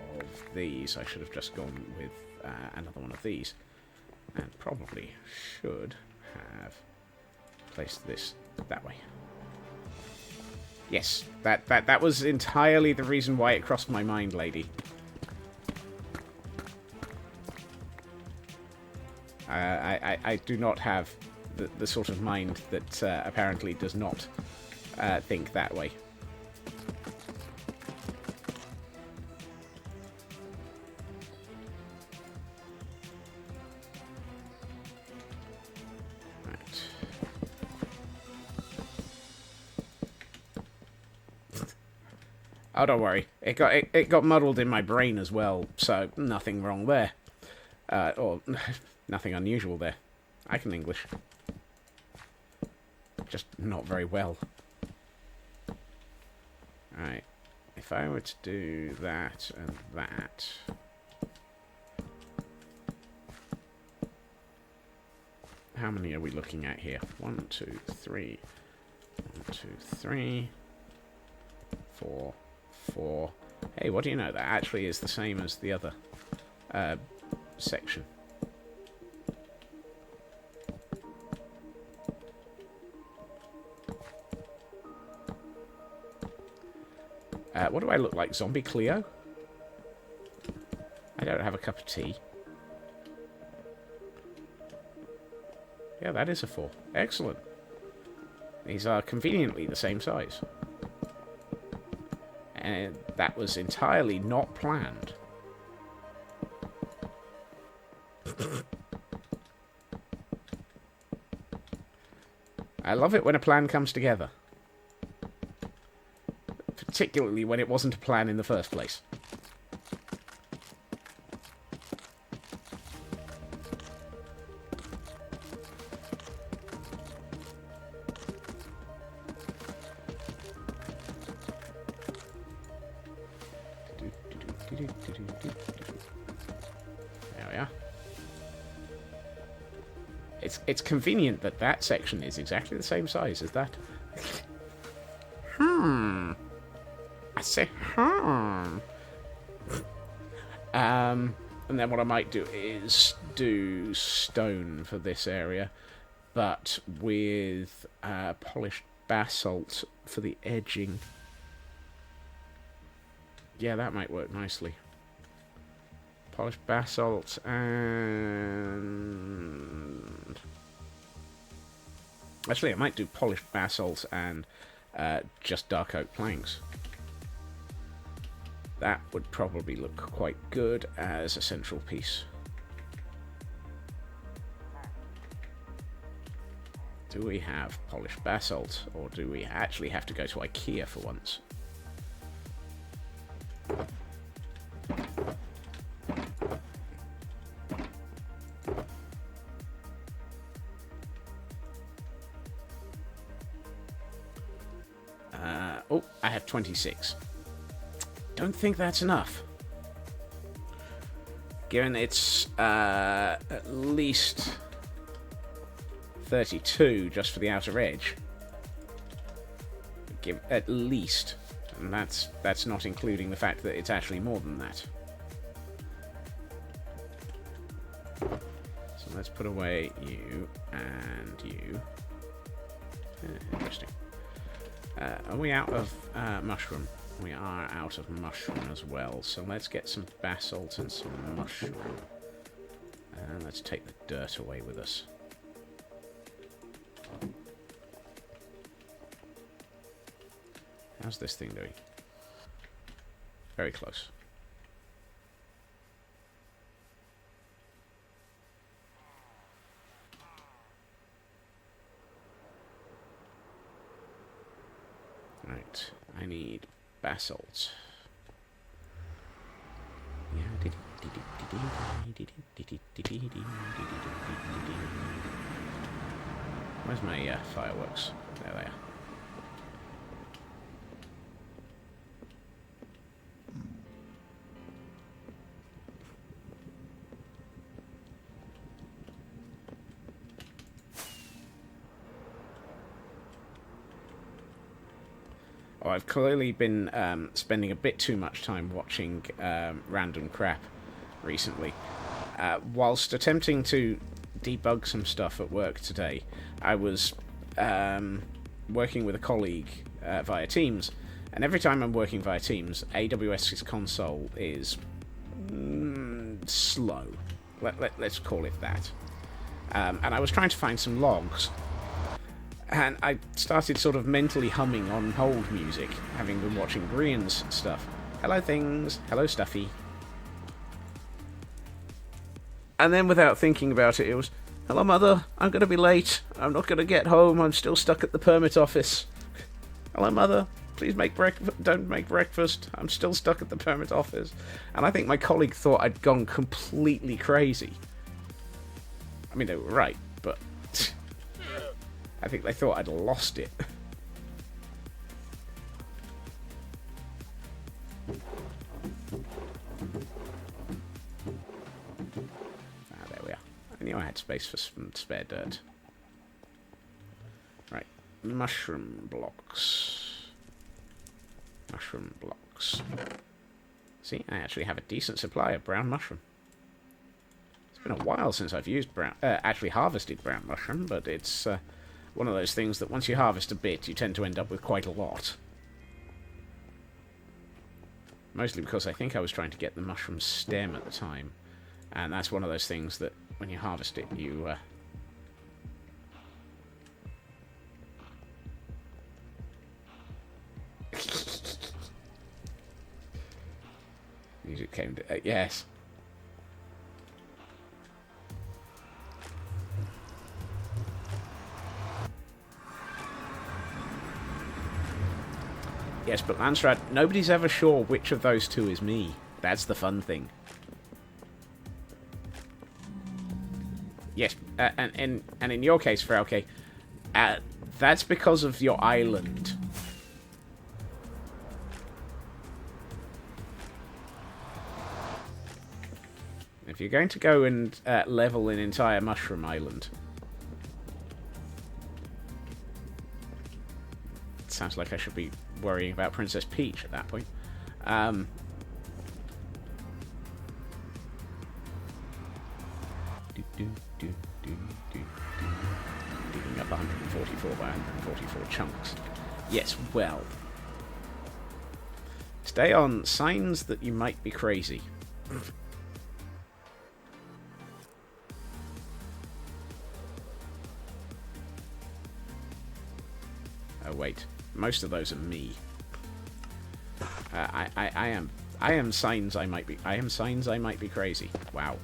these. I should have just gone with another one of these, and probably should have placed this that way. Yes, that was entirely the reason why it crossed my mind, lady. I do not have the sort of mind that apparently does not think that way. Oh, don't worry. It got muddled in my brain as well, so nothing wrong there. Or nothing unusual there. I can English. Just not very well. Alright. If I were to do that and that... How many are we looking at here? 1, 2, 3. 1, 2, 3. 4. 4. Hey, what do you know? That actually is the same as the other section. What do I look like? Zombie Cleo? I don't have a cup of tea. Yeah, that is a 4. Excellent. These are conveniently the same size. And that was entirely not planned. I love it when a plan comes together. Particularly when it wasn't a plan in the first place. There we are. It's convenient that that section is exactly the same size as that. I say, and then what I might do is do stone for this area, but with polished basalt for the edging. Yeah, that might work nicely. Polished basalt and... Actually, I might do polished basalt and just dark oak planks. That would probably look quite good as a central piece. Do we have polished basalt, or do we actually have to go to IKEA for once? Oh, I have 26. Don't think that's enough. Given it's at least 32 just for the outer edge. Give at least, and that's not including the fact that it's actually more than that. So let's put away you and you. Interesting. Are we out of mushroom? We are out of mushroom as well, so let's get some basalt and some mushroom. And let's take the dirt away with us. How's this thing doing? Very close. Right, I need basalt. Where's my fireworks? There they are. Oh, I've clearly been spending a bit too much time watching random crap recently. Whilst attempting to debug some stuff at work today, I was working with a colleague via Teams, and every time I'm working via Teams, AWS's console is slow. Let's call it that. And I was trying to find some logs. And I started sort of mentally humming on hold music, having been watching Brian's stuff. Hello things, hello stuffy. And then without thinking about it, it was, hello mother, I'm going to be late. I'm not going to get home, I'm still stuck at the permit office. Hello mother, please don't make breakfast. I'm still stuck at the permit office. And I think my colleague thought I'd gone completely crazy. I mean, they were right, but... I think they thought I'd lost it. There we are. I knew I had space for some spare dirt. Right. Mushroom blocks. Mushroom blocks. See, I actually have a decent supply of brown mushroom. It's been a while since I've used actually harvested brown mushroom, but it's one of those things that once you harvest a bit, you tend to end up with quite a lot. Mostly because I think I was trying to get the mushroom stem at the time. And that's one of those things that when you harvest it, you... Music came to... yes. Yes, but Landsrad, nobody's ever sure which of those two is me. That's the fun thing. Yes, and in your case, Frauke, that's because of your island. If you're going to go and level an entire mushroom island... It sounds like I should be worrying about Princess Peach at that point. Digging up 144 by 144 chunks. Yes, well. Stay on signs that you might be crazy. Oh wait, most of those are me. I am signs I might be. I am signs I might be crazy. Wow.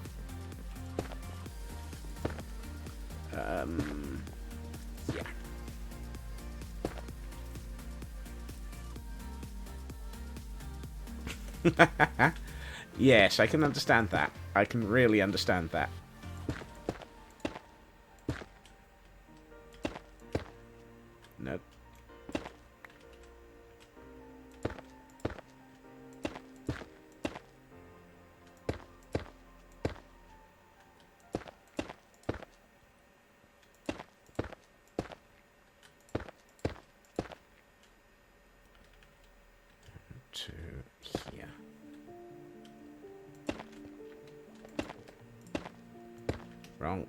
Yeah. Yes, I can understand that. I can really understand that. Nope. To here. Wrong.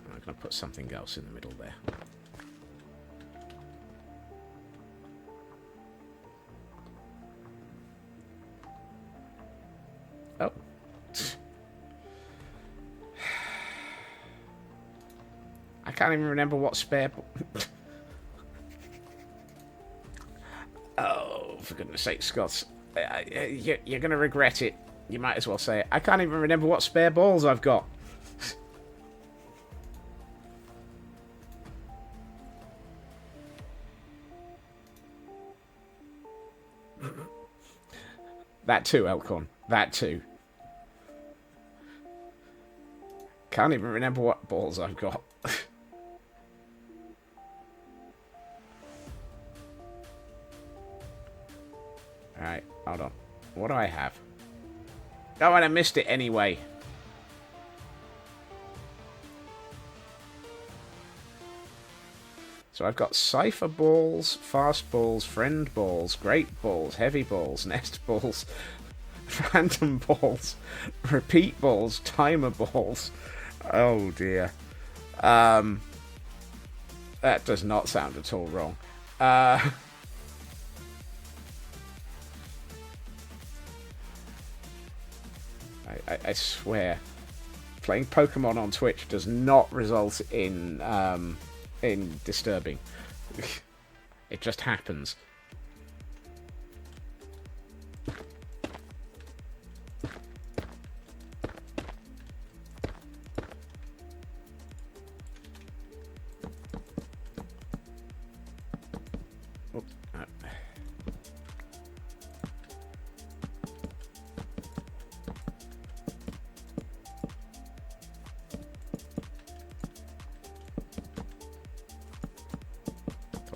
I'm going to put something else in the middle there. Oh. I can't even remember what spare... Oh, for goodness sake, Scots. You're going to regret it. You might as well say it. I can't even remember what spare balls I've got. That too, Elkhorn. That too. Can't even remember what balls I've got. Alright, hold on. What do I have? Oh, and I missed it anyway. So I've got cipher balls, fast balls, friend balls, great balls, heavy balls, nest balls, phantom balls, repeat balls, timer balls. Oh dear. That does not sound at all wrong. I swear, playing Pokemon on Twitch does not result in disturbing. It just happens.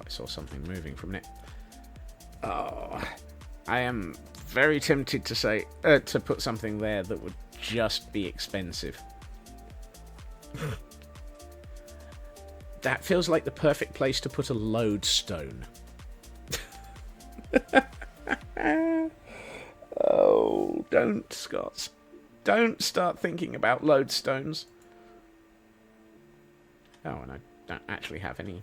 Saw something moving from it. Oh, I am very tempted to say to put something there that would just be expensive. That feels like the perfect place to put a lodestone. don't, Scott. Don't start thinking about lodestones. Oh, and I don't actually have any.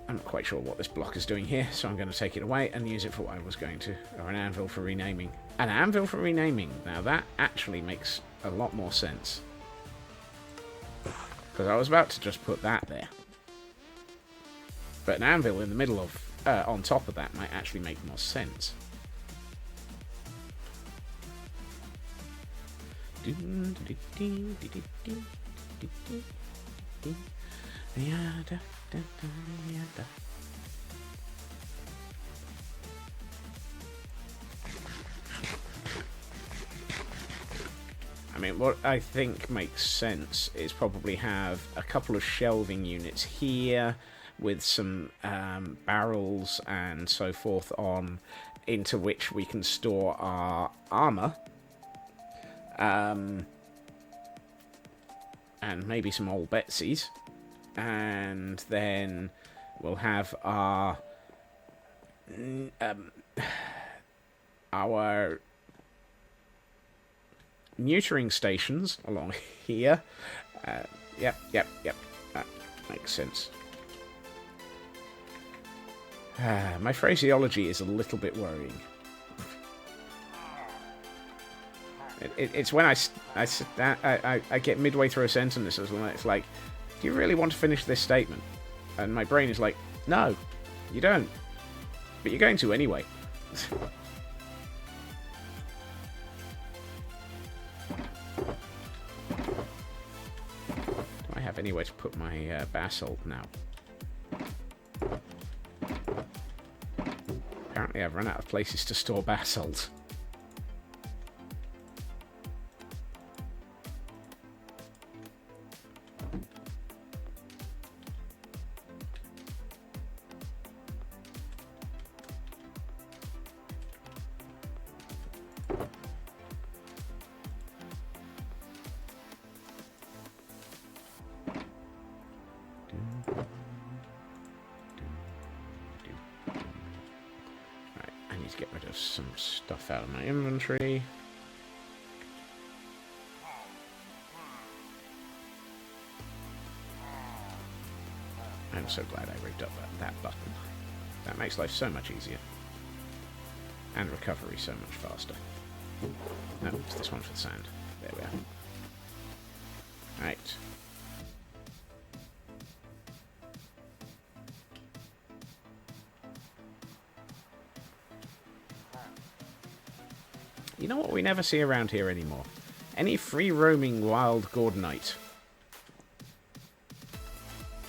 I'm not quite sure what this block is doing here, so I'm going to take it away and use it for what I was going to. Or an anvil for renaming. An anvil for renaming. Now that actually makes a lot more sense. Because I was about to just put that there. But an anvil in the middle of, on top of that might actually make more sense. I mean, what I think makes sense is probably have a couple of shelving units here with some barrels and so forth on, into which we can store our armor. And maybe some old Betsies. And then we'll have our neutering stations along here. Yep. That makes sense. My phraseology is a little bit worrying. It's when I get midway through a sentence and it's like, do you really want to finish this statement? And my brain is like, no, you don't. But you're going to anyway. Do I have anywhere to put my basalt now? Apparently I've run out of places to store basalt. Get rid of some stuff out of my inventory. I'm so glad I rigged up that button. That makes life so much easier. And recovery so much faster. No, it's this one for the sand. There we are. Right. You know what we never see around here anymore? Any free-roaming wild Gordonite.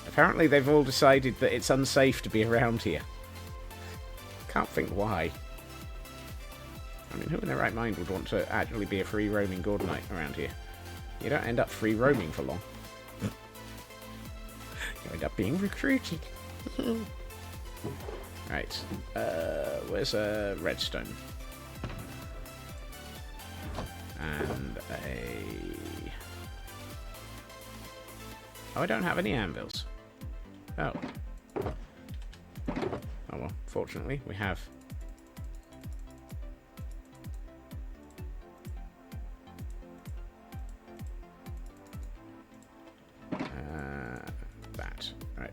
Apparently they've all decided that it's unsafe to be around here. Can't think why. I mean, who in their right mind would want to actually be a free-roaming Gordonite around here? You don't end up free-roaming for long. You end up being recruited. Right. Where's a redstone? And oh, I don't have any anvils. Oh. Oh well, fortunately, we have... that. Right.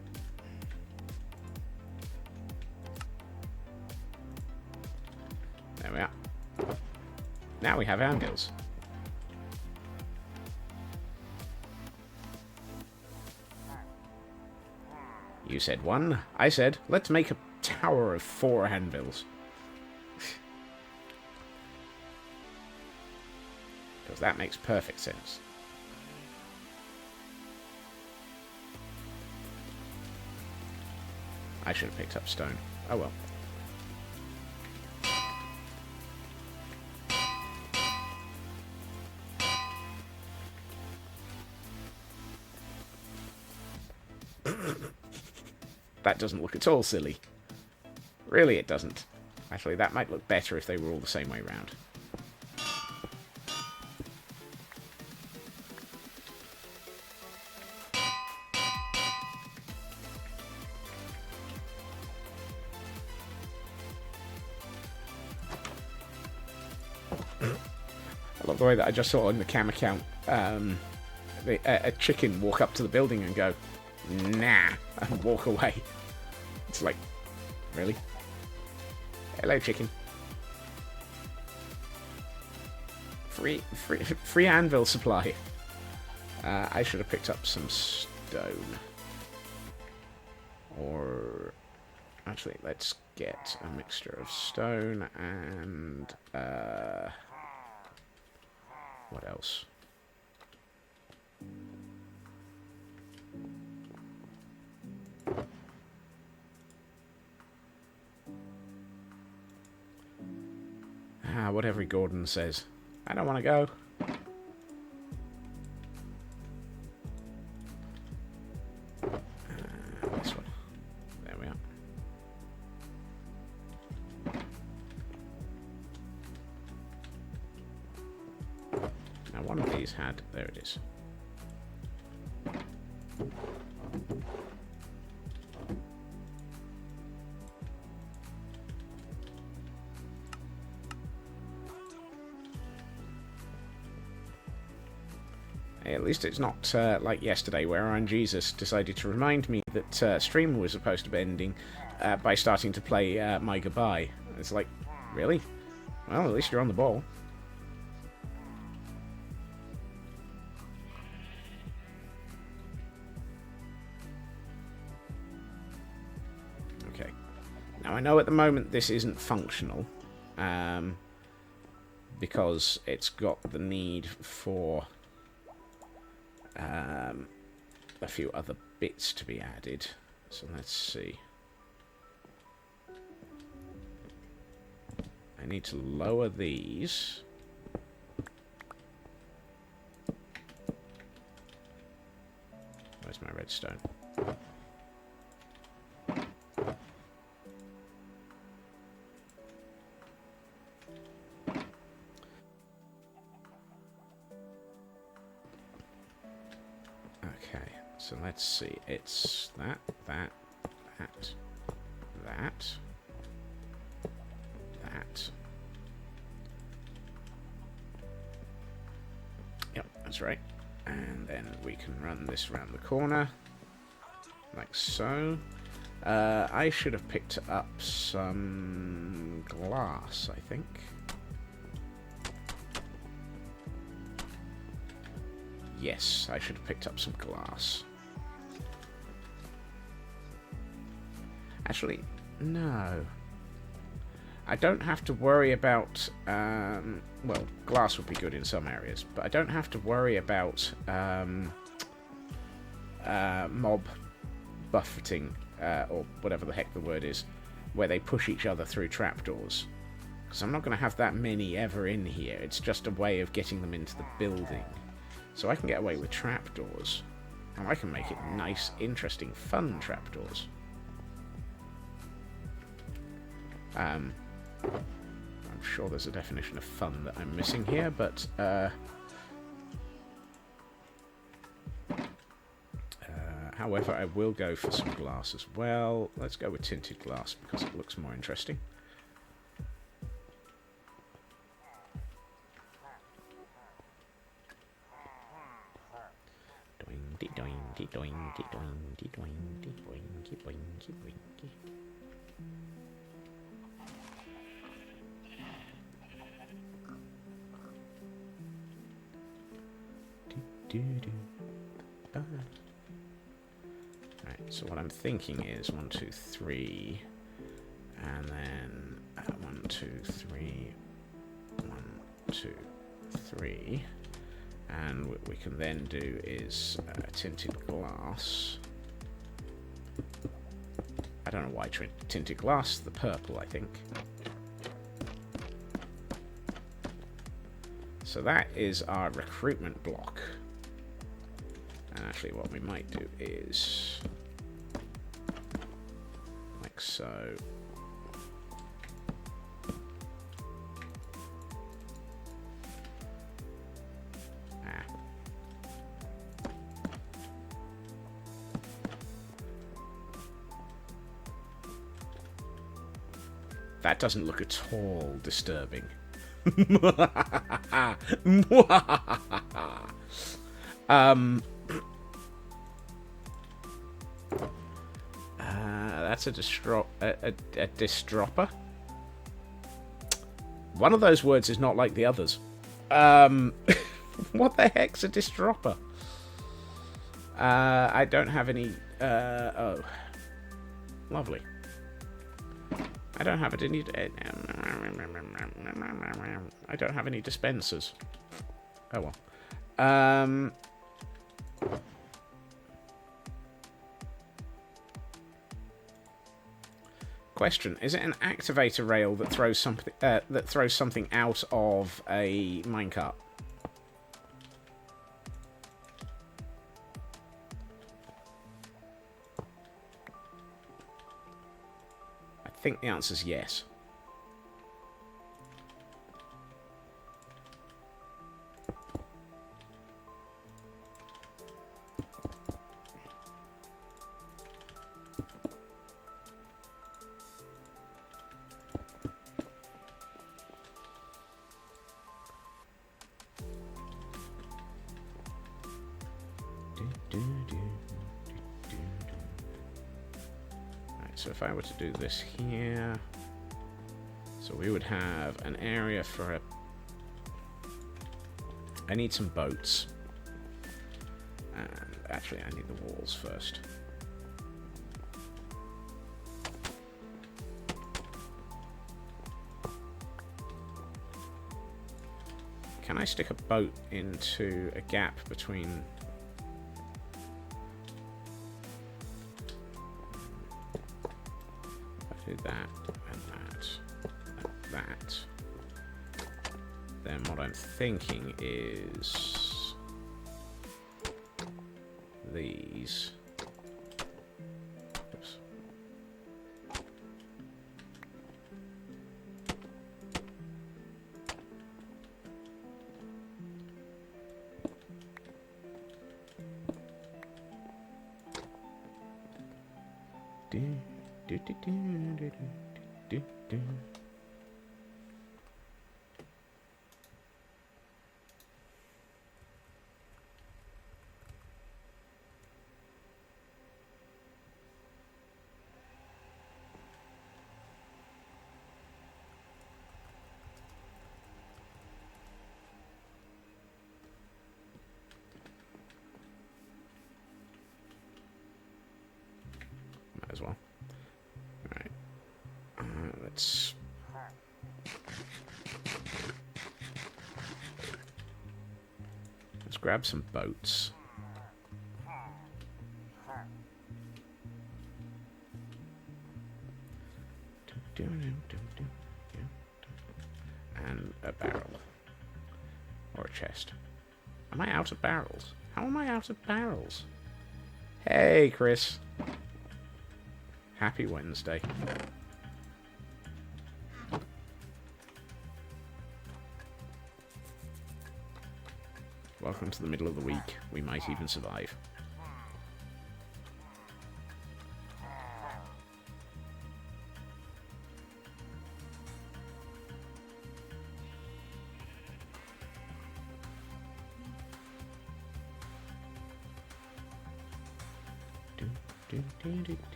There we are. Now we have anvils. You said one. I said, let's make a tower of 4 anvils. Because that makes perfect sense. I should have picked up stone. Oh well. That doesn't look at all silly. Really, it doesn't. Actually, that might look better if they were all the same way round. love the way that I just saw in the cam account a chicken walk up to the building and go, nah, and walk away. It's like, really? Hello, chicken. Free anvil supply. I should have picked up some stone. Or actually, let's get a mixture of stone and what else? What every Gordon says. I don't want to go. This one. There we are. Now one of these had... There it is. At least it's not like yesterday where RNGesus decided to remind me that stream was supposed to be ending by starting to play My Goodbye. It's like, really? Well, at least you're on the ball. Okay. Now, I know at the moment this isn't functional because it's got the need for... a few other bits to be added. So let's see. I need to lower these. Where's my redstone? So let's see, it's that. Yep, that's right. And then we can run this around the corner, like so. I should have picked up some glass, I think. Yes, I should have picked up some glass. Actually, no. I don't have to worry about... well, glass would be good in some areas, but I don't have to worry about mob buffeting, or whatever the heck the word is, where they push each other through trapdoors. Because I'm not going to have that many ever in here. It's just a way of getting them into the building. So I can get away with trapdoors. And I can make it nice, interesting, fun trapdoors. I'm sure there's a definition of fun that I'm missing here, but however, I will go for some glass as well. Let's go with tinted glass because it looks more interesting. Doingy, doingy, doingy, doingy, doingy, doingy, doingy, doingy. Right, so what I'm thinking is 1, 2, 3, and then 1, 2, 3, 1, 2, 3, and what we can then do is tinted glass. I don't know why tinted glass, the purple, I think. So that is our recruitment block. And actually what we might do is like so. That doesn't look at all disturbing. That's a distropper. One of those words is not like the others. What the heck's a distropper? I don't have any... oh. Lovely. I don't have any... I don't have any dispensers. Oh well. Question: is it an activator rail that throws something out of a minecart? I think the answer is yes. So if I were to do this here, so we would have an area for a... I need some boats. And actually I need the walls first. Can I stick a boat into a gap between... that and that. Then what I'm thinking is these. Oops. Might as well. Alright. Let's... Let's grab some boats. And a barrel. Or a chest. Am I out of barrels? How am I out of barrels? Hey, Chris. Happy Wednesday. Welcome to the middle of the week. We might even survive.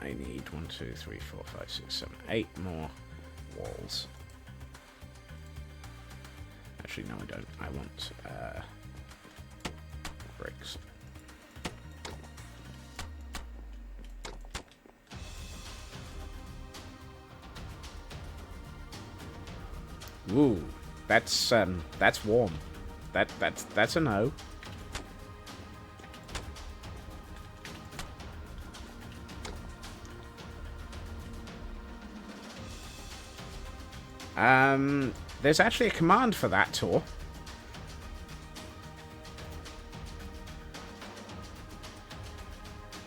I need 1, 2, 3, 4, 5, 6, 7, 8 more walls. Actually, no, I don't. I want bricks. Ooh, that's warm. That's a no. There's actually a command for that, Tor.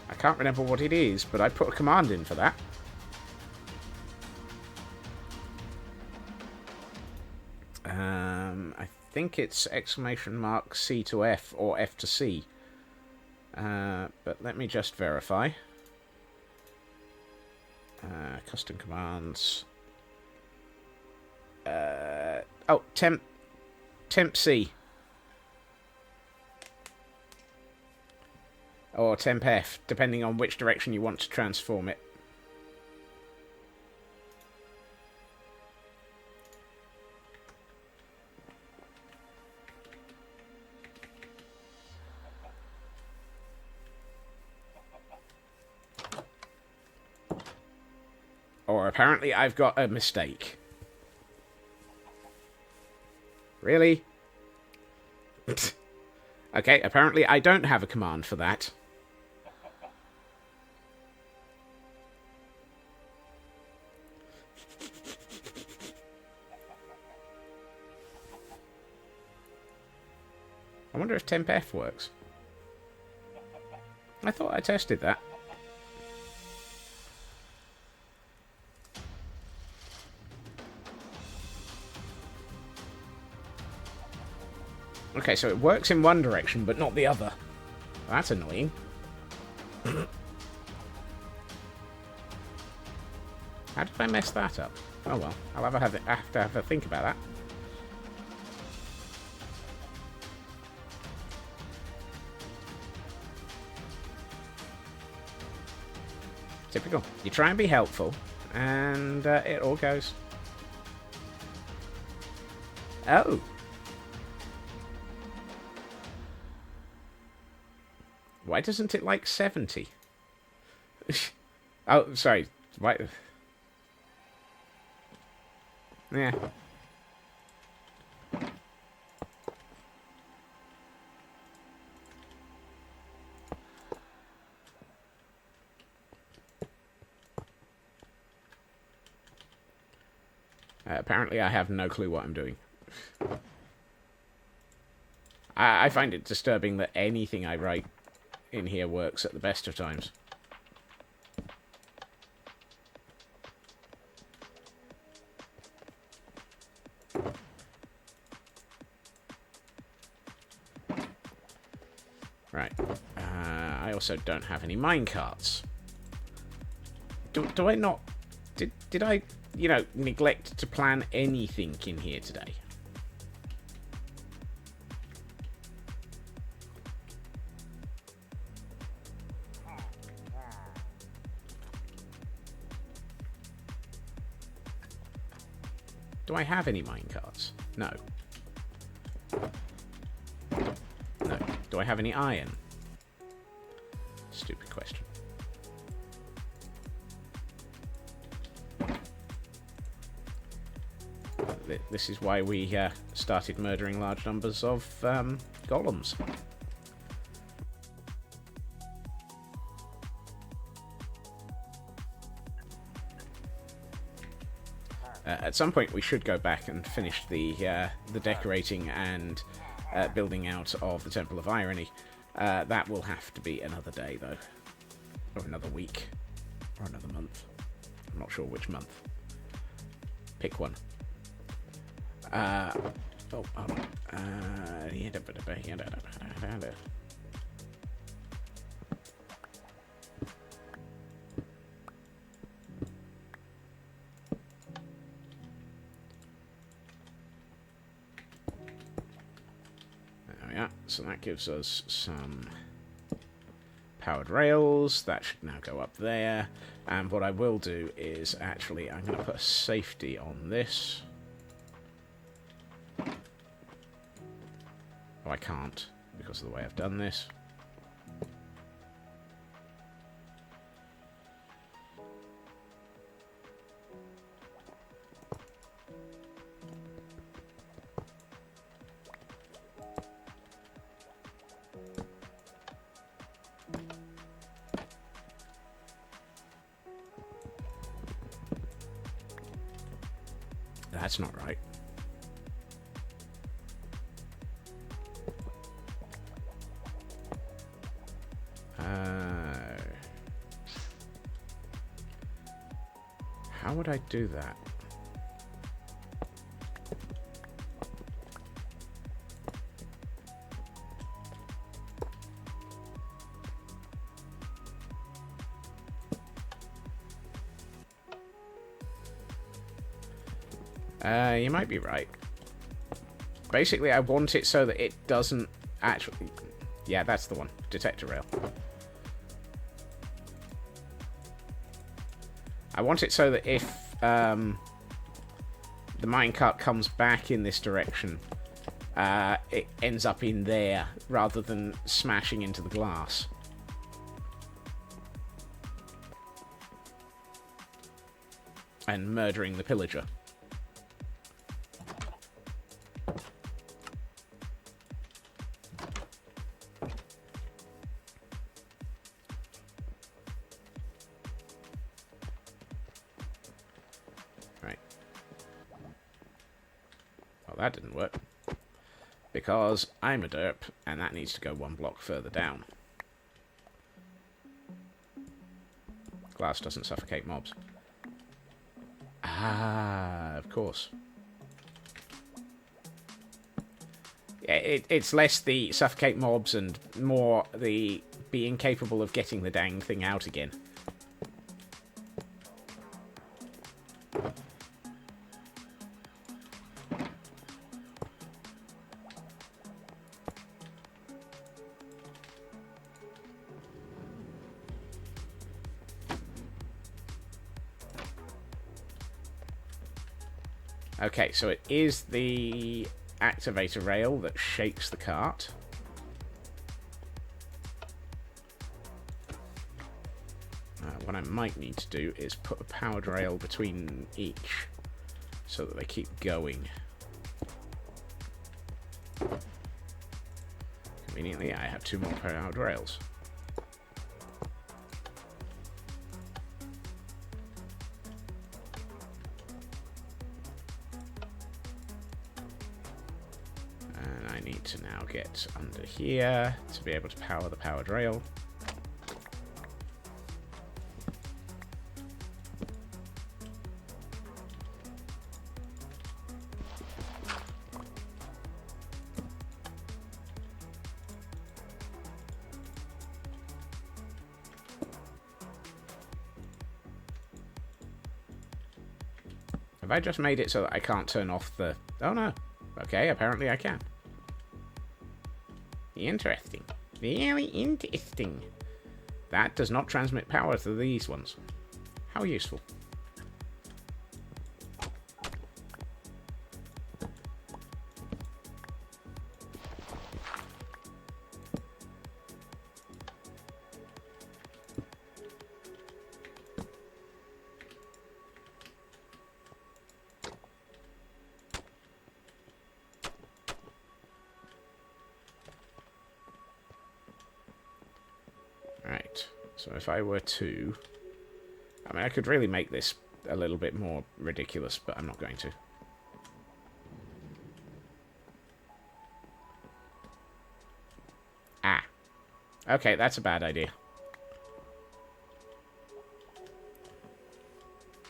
I can't remember what it is, but I put a command in for that. I think it's exclamation mark C to F or F to C. But let me just verify. Custom commands. Oh, temp C. Or temp F, depending on which direction you want to transform it. Or apparently I've got a mistake. Really? Okay, apparently I don't have a command for that. I wonder if temp F works. I thought I tested that. Okay, so it works in one direction, but not the other. That's annoying. How did I mess that up? Oh well, I'll have to have a think about that. Typical. You try and be helpful, and it all goes. Oh. Why doesn't it like 70? Oh, sorry. Why? Yeah. Apparently I have no clue what I'm doing. I find it disturbing that anything I write in here works at the best of times. Right. I also don't have any minecarts. Do I not... Did I, you know, neglect to plan anything in here today? Do I have any minecarts? No. No. Do I have any iron? Stupid question. This is why we started murdering large numbers of golems. At some point, we should go back and finish the decorating and building out of the Temple of Irony. That will have to be another day, though, or another week, or another month. I'm not sure which month. Pick one. Hold on. So that gives us some powered rails. That should now go up there. And what I will do is actually I'm going to put a safety on this. Oh, I can't because of the way I've done this. That's not right. How would I do that? You might be right. Basically, I want it so that it doesn't actually... Yeah, that's the one. Detector rail. I want it so that if the minecart comes back in this direction, it ends up in there rather than smashing into the glass. And murdering the pillager. Right. Well, that didn't work. Because I'm a derp, and that needs to go one block further down. Glass doesn't suffocate mobs. Ah, of course. Yeah, it's less the suffocate mobs and more the being capable of getting the dang thing out again. Okay, so it is the activator rail that shakes the cart. What I might need to do is put a powered rail between each so that they keep going. Conveniently, I have 2 more powered rails. To now get under here to be able to power the powered rail. Have I just made it so that I can't turn off the... Oh no. Okay, apparently I can. Interesting. Very interesting. That does not transmit power to these ones. How useful. Right, so if I were to... I mean, I could really make this a little bit more ridiculous, but I'm not going to. Ah. Okay, that's a bad idea.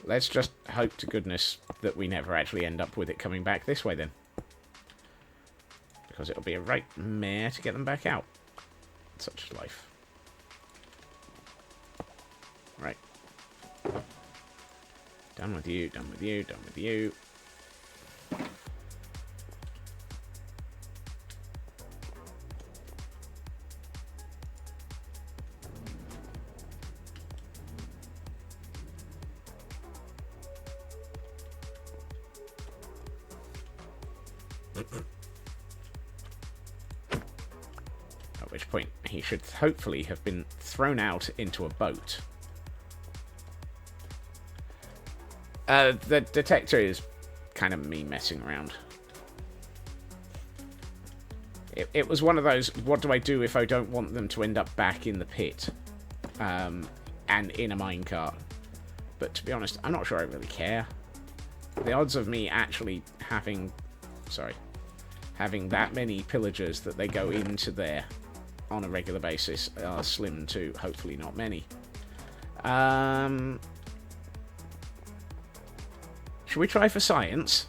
Let's just hope to goodness that we never actually end up with it coming back this way, then. Because it'll be a right mare to get them back out. Such is life. Right. Done with you, done with you, done with you. At which point he should hopefully have been thrown out into a boat. The detector is kind of me messing around. It was one of those, what do I do if I don't want them to end up back in the pit? And in a minecart. But to be honest, I'm not sure I really care. The odds of me actually having... Sorry. Having that many pillagers that they go into there on a regular basis are slim to hopefully not many. Should we try for science?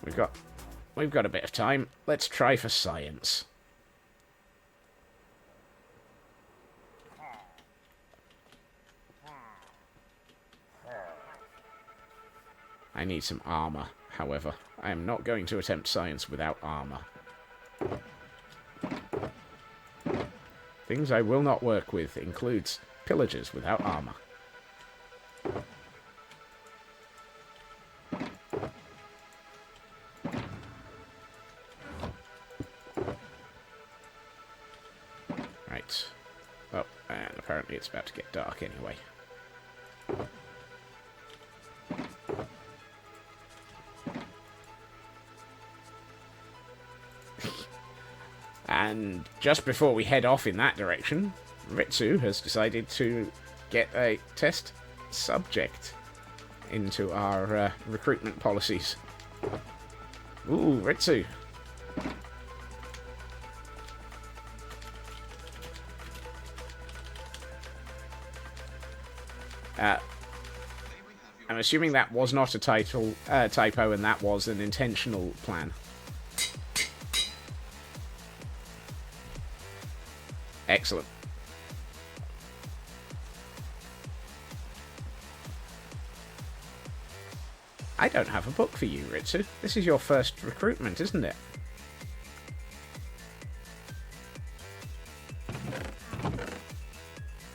We've got a bit of time. Let's try for science. I need some armor, however. I am not going to attempt science without armor. Things I will not work with includes pillagers without armor. Right. Oh, and apparently it's about to get dark anyway. And just before we head off in that direction, Ritsu has decided to get a test subject into our recruitment policies. Ooh, Ritsu. I'm assuming that was not a typo and that was an intentional plan. Excellent. I don't have a book for you, Ritsu. This is your first recruitment, isn't it?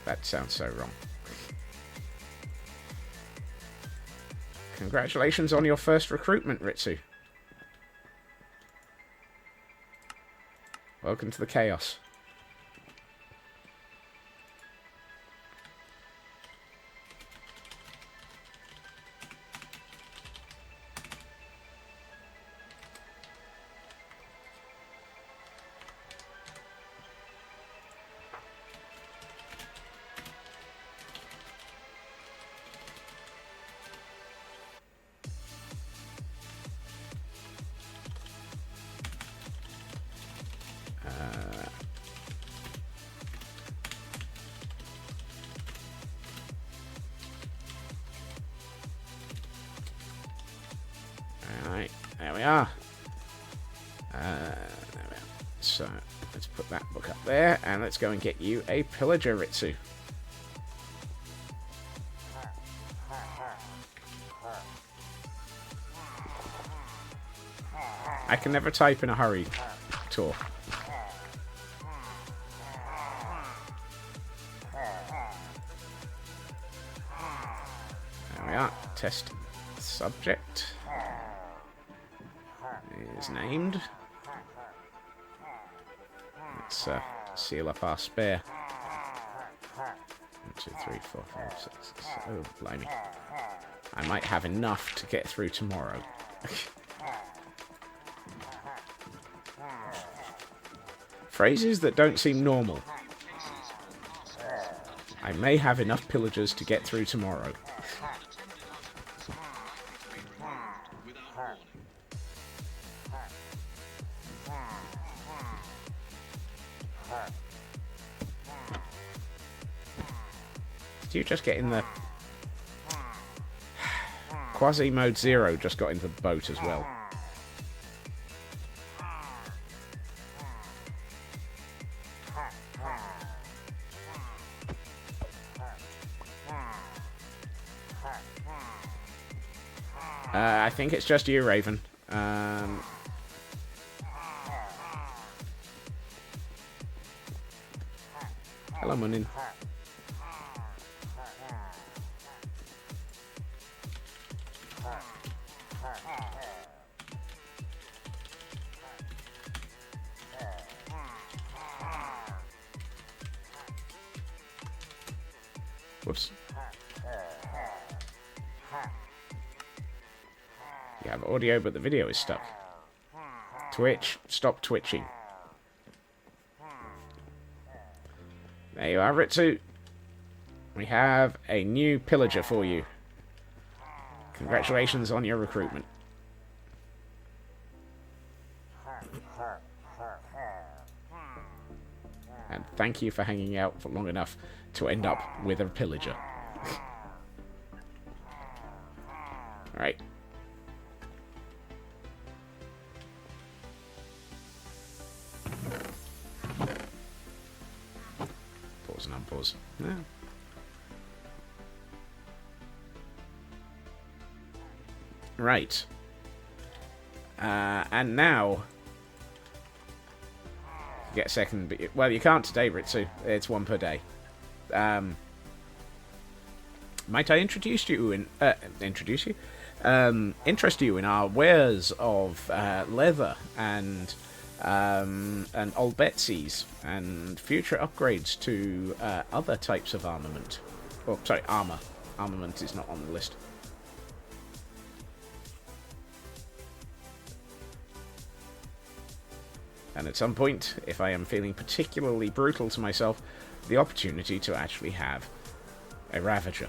That sounds so wrong. Congratulations on your first recruitment, Ritsu. Welcome to the chaos. Alright, there we are. There we are. So, let's put that book up there, and let's go and get you a pillager, Ritsu. I can never type in a hurry, Tor. There we are. Test subject is named. Let's seal up our spare. 1, 2, 3, 4, 5, 6. Oh, blimey. I might have enough to get through tomorrow. Phrases that don't seem normal. I may have enough pillagers to get through tomorrow. Did you just get in the... Quasi Mode 0 just got into the boat as well. I think it's just you, Raven. Hello, Munin. Whoops. You have audio, but the video is stuck. Twitch, stop twitching. There you are, Ritsu. We have a new pillager for you. Congratulations on your recruitment. And thank you for hanging out for long enough to end up with a pillager. Alright. Pause and unpause. Yeah. Right. And now... Get a second... Well, you can't today, Ritsu. It's one per day. Might I interest you in our wares of leather and old Betsy's and future upgrades to other types of armament. Oh, sorry, armor. Armament is not on the list. And at some point, if I am feeling particularly brutal to myself, the opportunity to actually have a Ravager.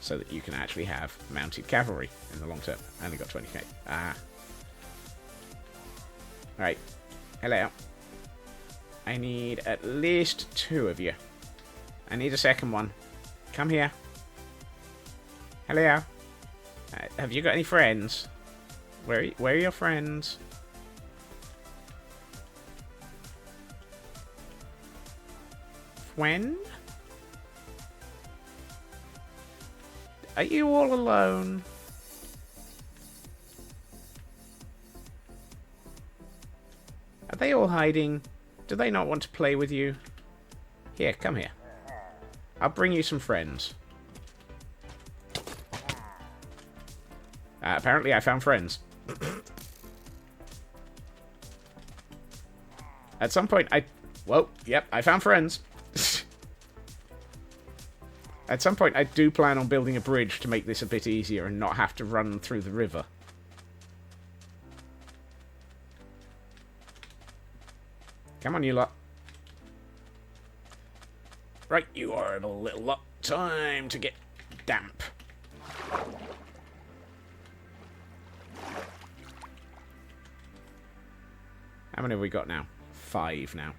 So that you can actually have mounted cavalry in the long term. I only got 20k. Alright. Hello. I need at least 2 of you. I need a second one. Come here. Hello. Have you got any friends? Where are your friends? When? Are you all alone? Are they all hiding? Do they not want to play with you? Here, come here. I'll bring you some friends. Apparently I found friends. At some point Whoa, yep, I found friends. At some point, I do plan on building a bridge to make this a bit easier and not have to run through the river. Come on, you lot. Right, you are a little lot. Time to get damp. How many have we got now? 5 now.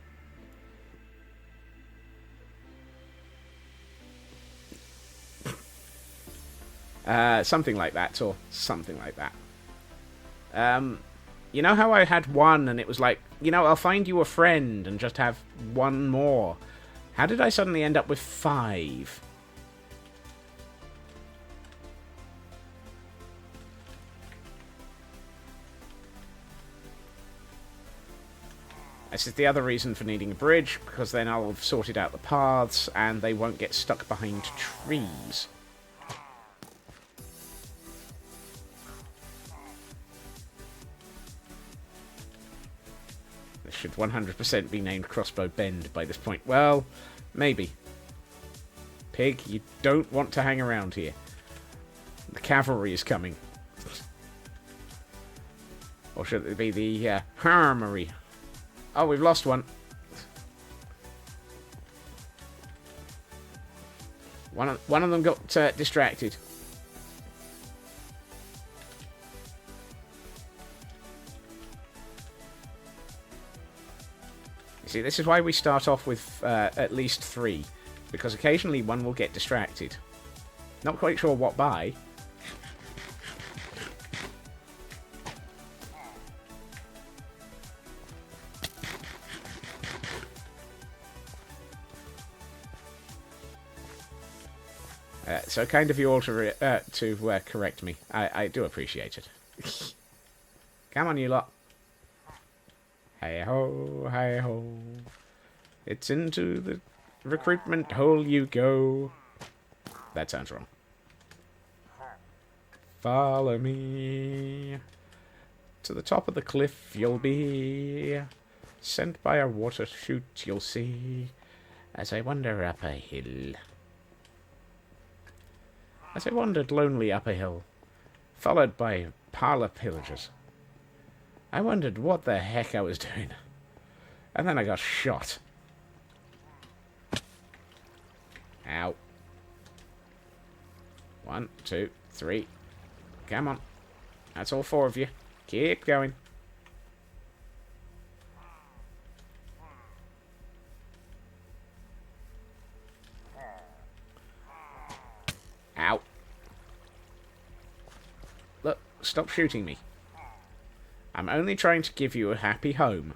Something like that, or something like that. You know how I had 1 and it was like, you know, I'll find you a friend and just have 1 more. How did I suddenly end up with 5? This is the other reason for needing a bridge, because then I'll have sorted out the paths and they won't get stuck behind trees. Should 100% be named Crossbow Bend by this point. Well, maybe. Pig, you don't want to hang around here. The cavalry is coming. Or should it be the armory? Oh, we've lost one. One of them got distracted. See, this is why we start off with at least 3, because occasionally one will get distracted. Not quite sure what by. So kind of you all to correct me. I do appreciate it. Come on, you lot. Hey-ho, hey-ho. It's into the recruitment hole you go. That sounds wrong. Follow me. To the top of the cliff you'll be. Sent by a water chute you'll see. As I wander up a hill. As I wandered lonely up a hill. Followed by parlour pillagers. I wondered what the heck I was doing. And then I got shot. Ow. 1, 2, 3. Come on. That's all 4 of you. Keep going. Ow. Look, stop shooting me. I'm only trying to give you a happy home.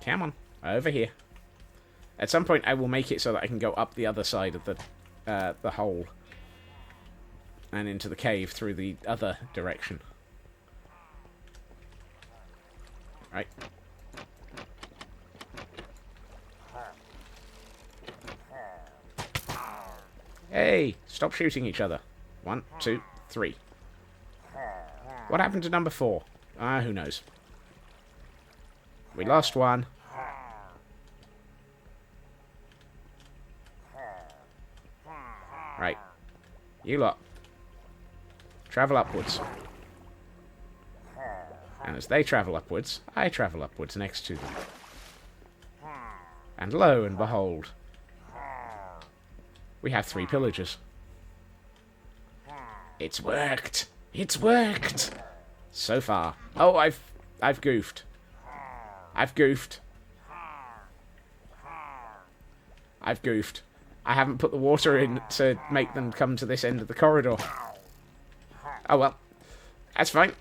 Come on. Over here. At some point, I will make it so that I can go up the other side of the hole. And into the cave through the other direction. Right. Hey! Stop shooting each other. 1, 2, 3. What happened to number 4? Who knows. We lost one. Right. You lot. Travel upwards. And as they travel upwards, I travel upwards next to them. And lo and behold, we have 3 pillagers. It's worked! It's worked! So far. Oh, I've goofed. I've goofed. I've goofed. I haven't put the water in to make them come to this end of the corridor. Oh well. That's fine.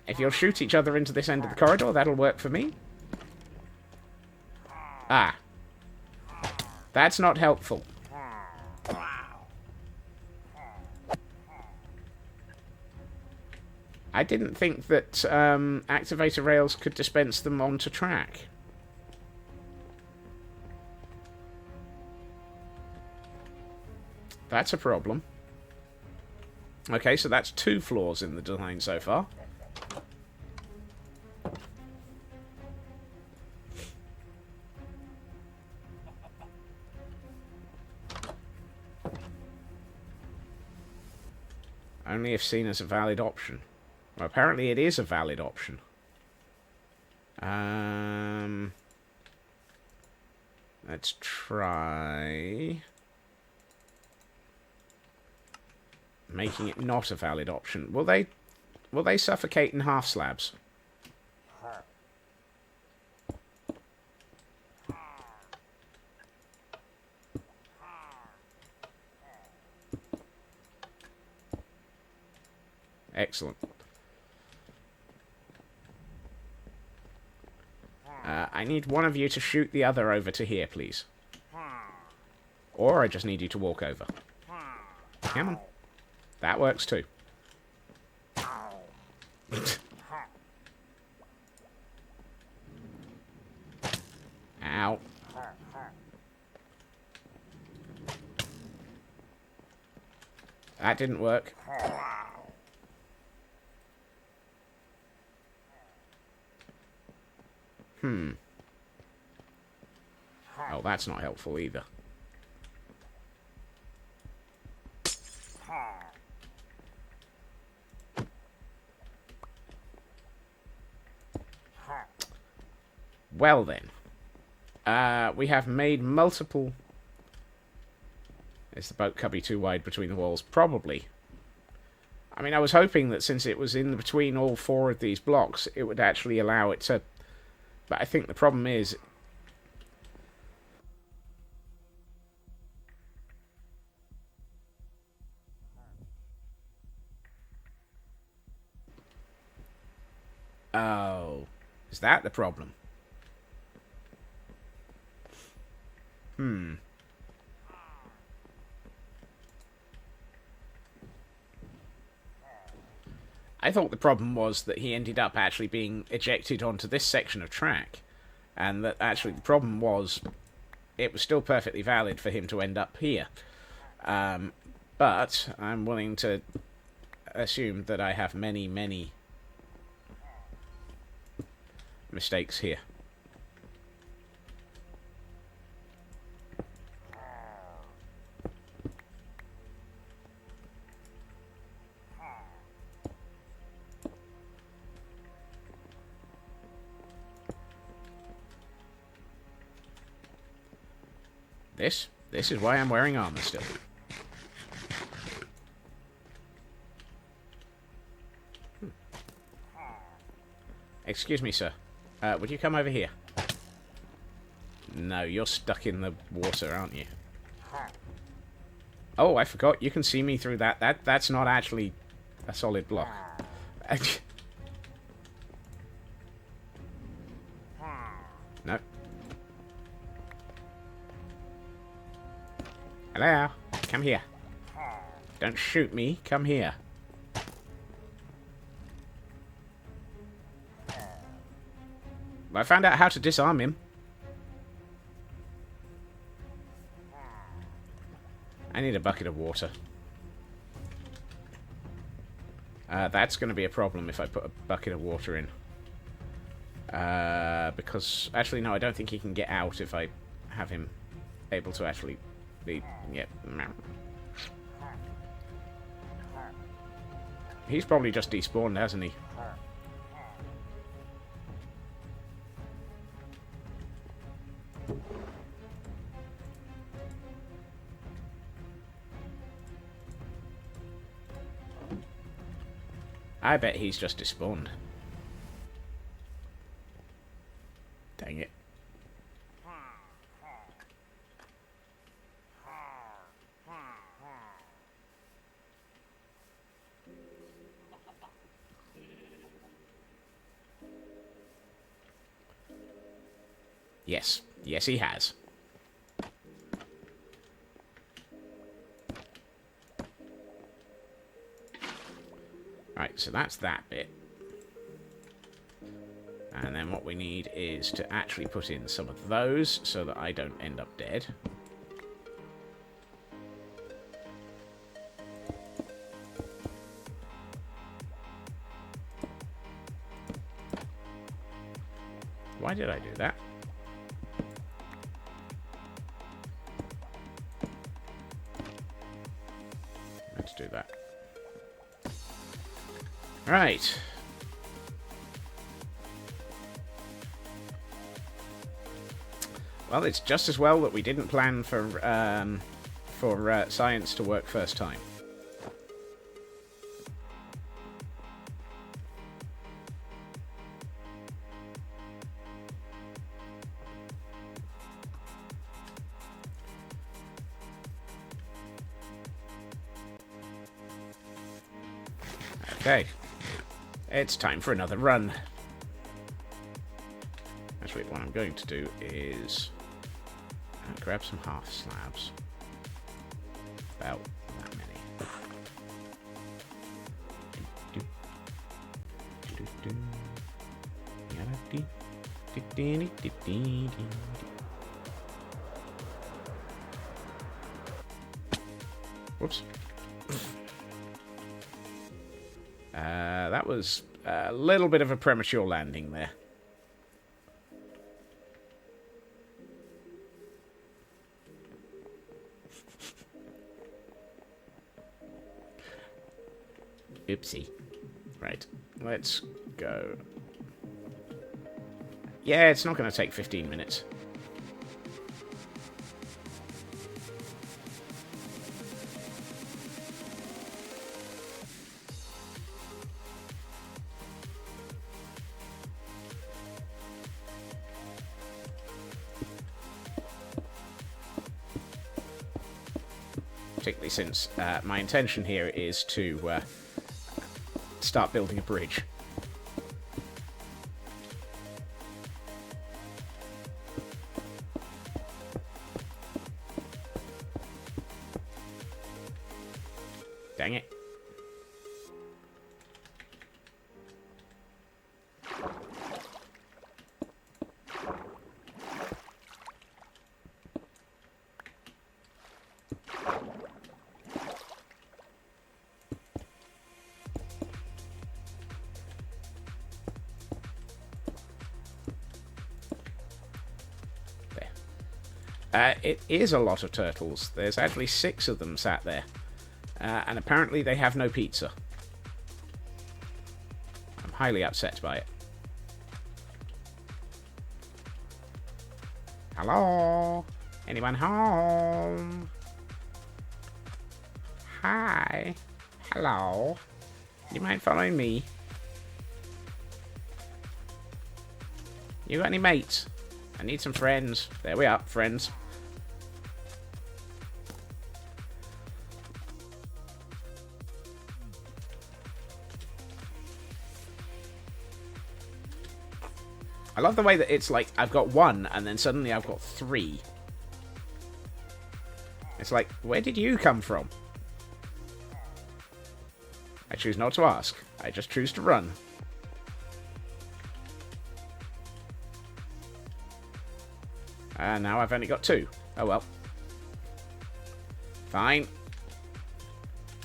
If you'll shoot each other into this end of the corridor, that'll work for me. Ah. That's not helpful. I didn't think that activator rails could dispense them onto track. That's a problem. Okay, so that's 2 flaws in the design so far. Only if seen as a valid option. Well, apparently it is a valid option. Let's try making it not a valid option. Will they suffocate in half slabs? Excellent. I need one of you to shoot the other over to here, please. Or I just need you to walk over. Come on. That works too. Ow. That didn't work. Oh, that's not helpful either. Well then. We have made multiple... Is the boat cubby too wide between the walls? Probably. I mean, I was hoping that since it was in between all 4 of these blocks, it would actually allow it to... But I think the problem is... Oh. Is that the problem? I thought the problem was that he ended up actually being ejected onto this section of track. And that actually the problem was it was still perfectly valid for him to end up here. But I'm willing to assume that I have many, many mistakes here. This is why I'm wearing armor still. Excuse me, sir. Would you come over here? No, you're stuck in the water, aren't you? Oh, I forgot. You can see me through that. That's not actually a solid block. No, Hello? Come here. Don't shoot me. Come here. I found out how to disarm him. I need a bucket of water. That's going to be a problem if I put a bucket of water in. Because... Actually, no, I don't think he can get out if I have him able to actually be... Yep. He's probably just despawned, hasn't he? I bet he's just despawned. Dang it. Yes. Yes, he has. Right, so that's that bit. And then what we need is to actually put in some of those so that I don't end up dead. Why did I do that? Let's do that. Right. Well, it's just as well that we didn't plan for science to work first time. Okay. It's time for another run. Actually, what I'm going to do is grab some half slabs. About that many. Whoops. That was a little bit of a premature landing there. Oopsie. Right, let's go. Yeah, it's not going to take 15 minutes. Particularly since my intention here is to start building a bridge. Dang it. It is a lot of turtles. There's actually 6 of them sat there. And apparently they have no pizza. I'm highly upset by it. Hello? Anyone home? Hi. Hello. You mind following me? You got any mates? I need some friends. There we are, friends. I love the way that it's like, I've got 1, and then suddenly I've got 3. It's like, where did you come from? I choose not to ask. I just choose to run. Now I've only got 2. Oh well. Fine.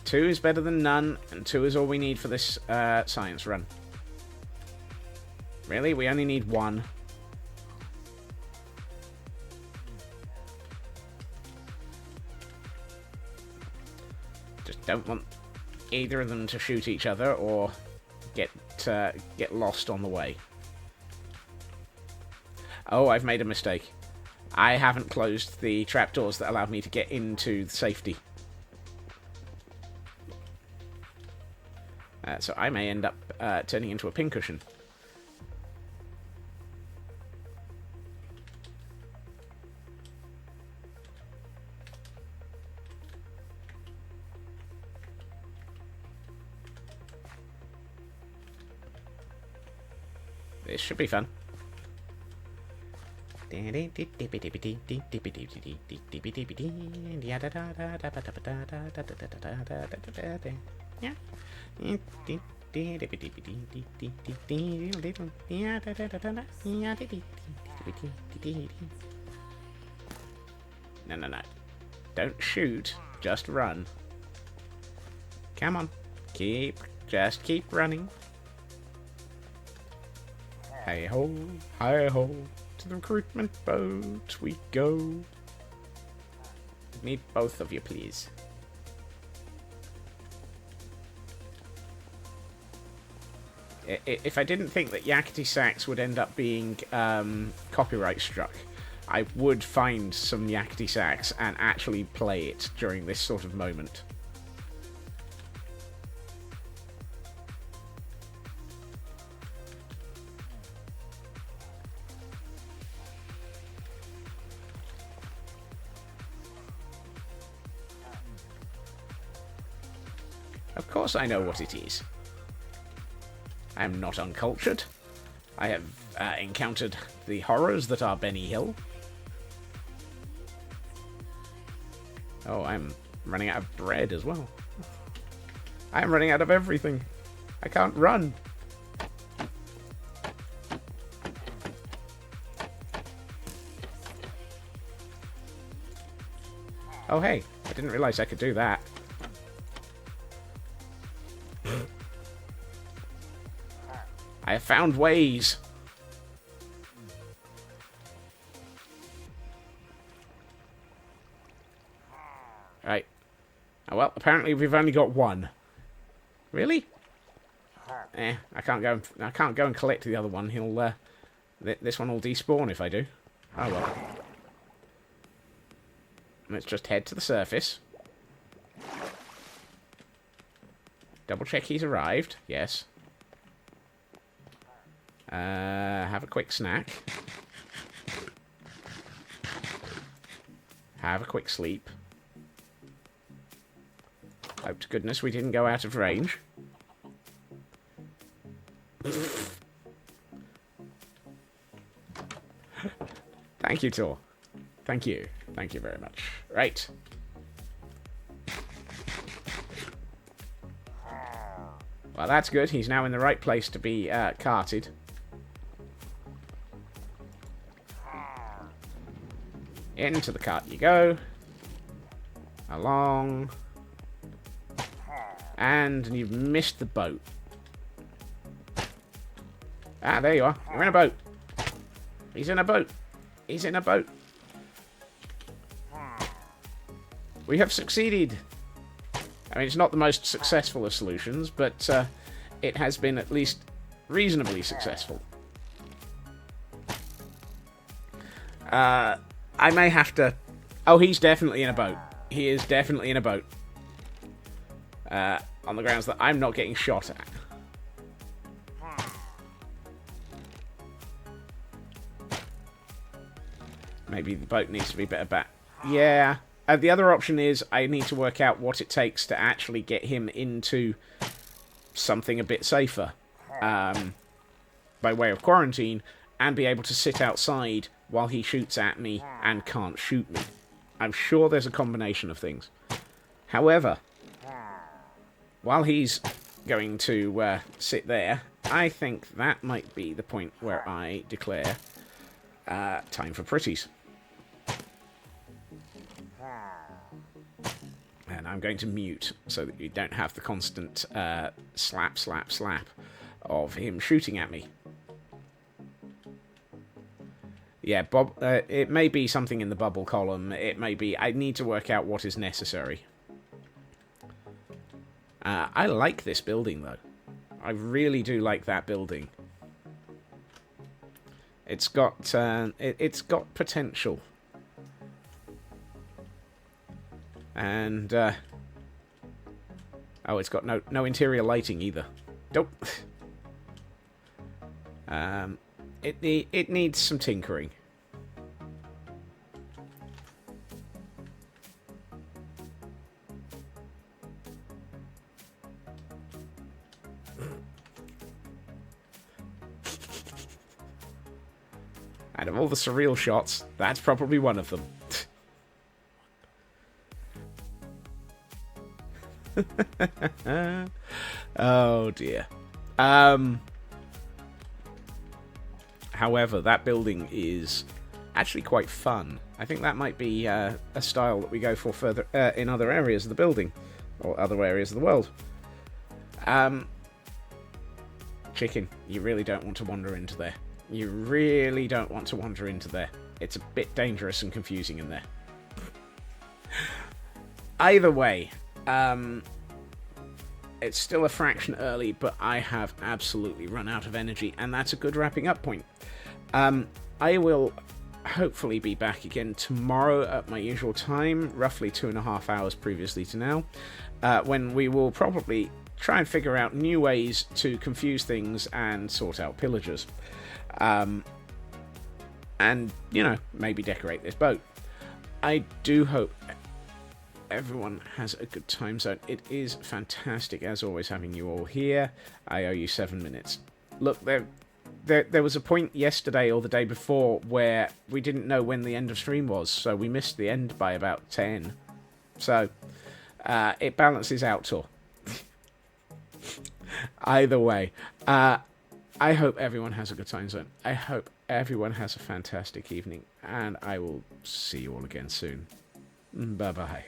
2 is better than none, and 2 is all we need for this science run. Really? We only need 1. Just don't want either of them to shoot each other or get lost on the way. Oh, I've made a mistake. I haven't closed the trapdoors that allowed me to get into safety. So I may end up turning into a pincushion. This should be fun. No. Don't shoot. Just run. Come on. Just keep running. Hey-ho, hi-ho, to the recruitment boat we go. Need both of you, please. If I didn't think that yakety sax would end up being copyright struck, I would find some yakety sax and actually play it during this sort of moment. Of course I know what it is. I am not uncultured. I have encountered the horrors that are Benny Hill. Oh, I'm running out of bread as well. I am running out of everything. I can't run. Oh, hey. I didn't realize I could do that. I have found ways. Right. Oh, well, apparently we've only got 1. Really? I can't go and collect the other one. He'll this one will despawn if I do. Oh well. Let's just head to the surface. Double check he's arrived. Yes. Have a quick snack. Have a quick sleep. Hope to goodness we didn't go out of range. Thank you, Tor. Thank you. Thank you very much. Right. Well, that's good. He's now in the right place to be carted. Into the cart you go. Along. And you've missed the boat. Ah, there you are. You're in a boat. He's in a boat. He's in a boat. We have succeeded. I mean, it's not the most successful of solutions, but it has been at least reasonably successful. I may have to... Oh, he's definitely in a boat. He is definitely in a boat. On the grounds that I'm not getting shot at. Maybe the boat needs to be better back. Yeah. The other option is I need to work out what it takes to actually get him into something a bit safer. By way of quarantine, and be able to sit outside while he shoots at me and can't shoot me. I'm sure there's a combination of things. However, while he's going to sit there, I think that might be the point where I declare time for pretties. And I'm going to mute so that you don't have the constant slap, slap, slap of him shooting at me. Yeah, Bob. It may be something in the bubble column. It may be... I need to work out what is necessary. I like this building, though. I really do like that building. It's got... it's got potential. And... oh, it's got no interior lighting, either. Nope. It needs some tinkering. Out of all the surreal shots, that's probably one of them. Oh dear. However, that building is actually quite fun. I think that might be a style that we go for further in other areas of the building, or other areas of the world. Chicken, you really don't want to wander into there. You really don't want to wander into there. It's a bit dangerous and confusing in there. Either way, it's still a fraction early, but I have absolutely run out of energy, and that's a good wrapping up point. I will hopefully be back again tomorrow at my usual time, roughly 2.5 hours previously to now, when we will probably try and figure out new ways to confuse things and sort out pillagers. And, you know, maybe decorate this boat. I do hope everyone has a good time zone. It is fantastic, as always, having you all here. I owe you 7 minutes. Look, there was a point yesterday or the day before where we didn't know when the end of stream was, so we missed the end by about 10. So, it balances out, to. Either way, I hope everyone has a good time zone. I hope everyone has a fantastic evening, and I will see you all again soon. Bye-bye.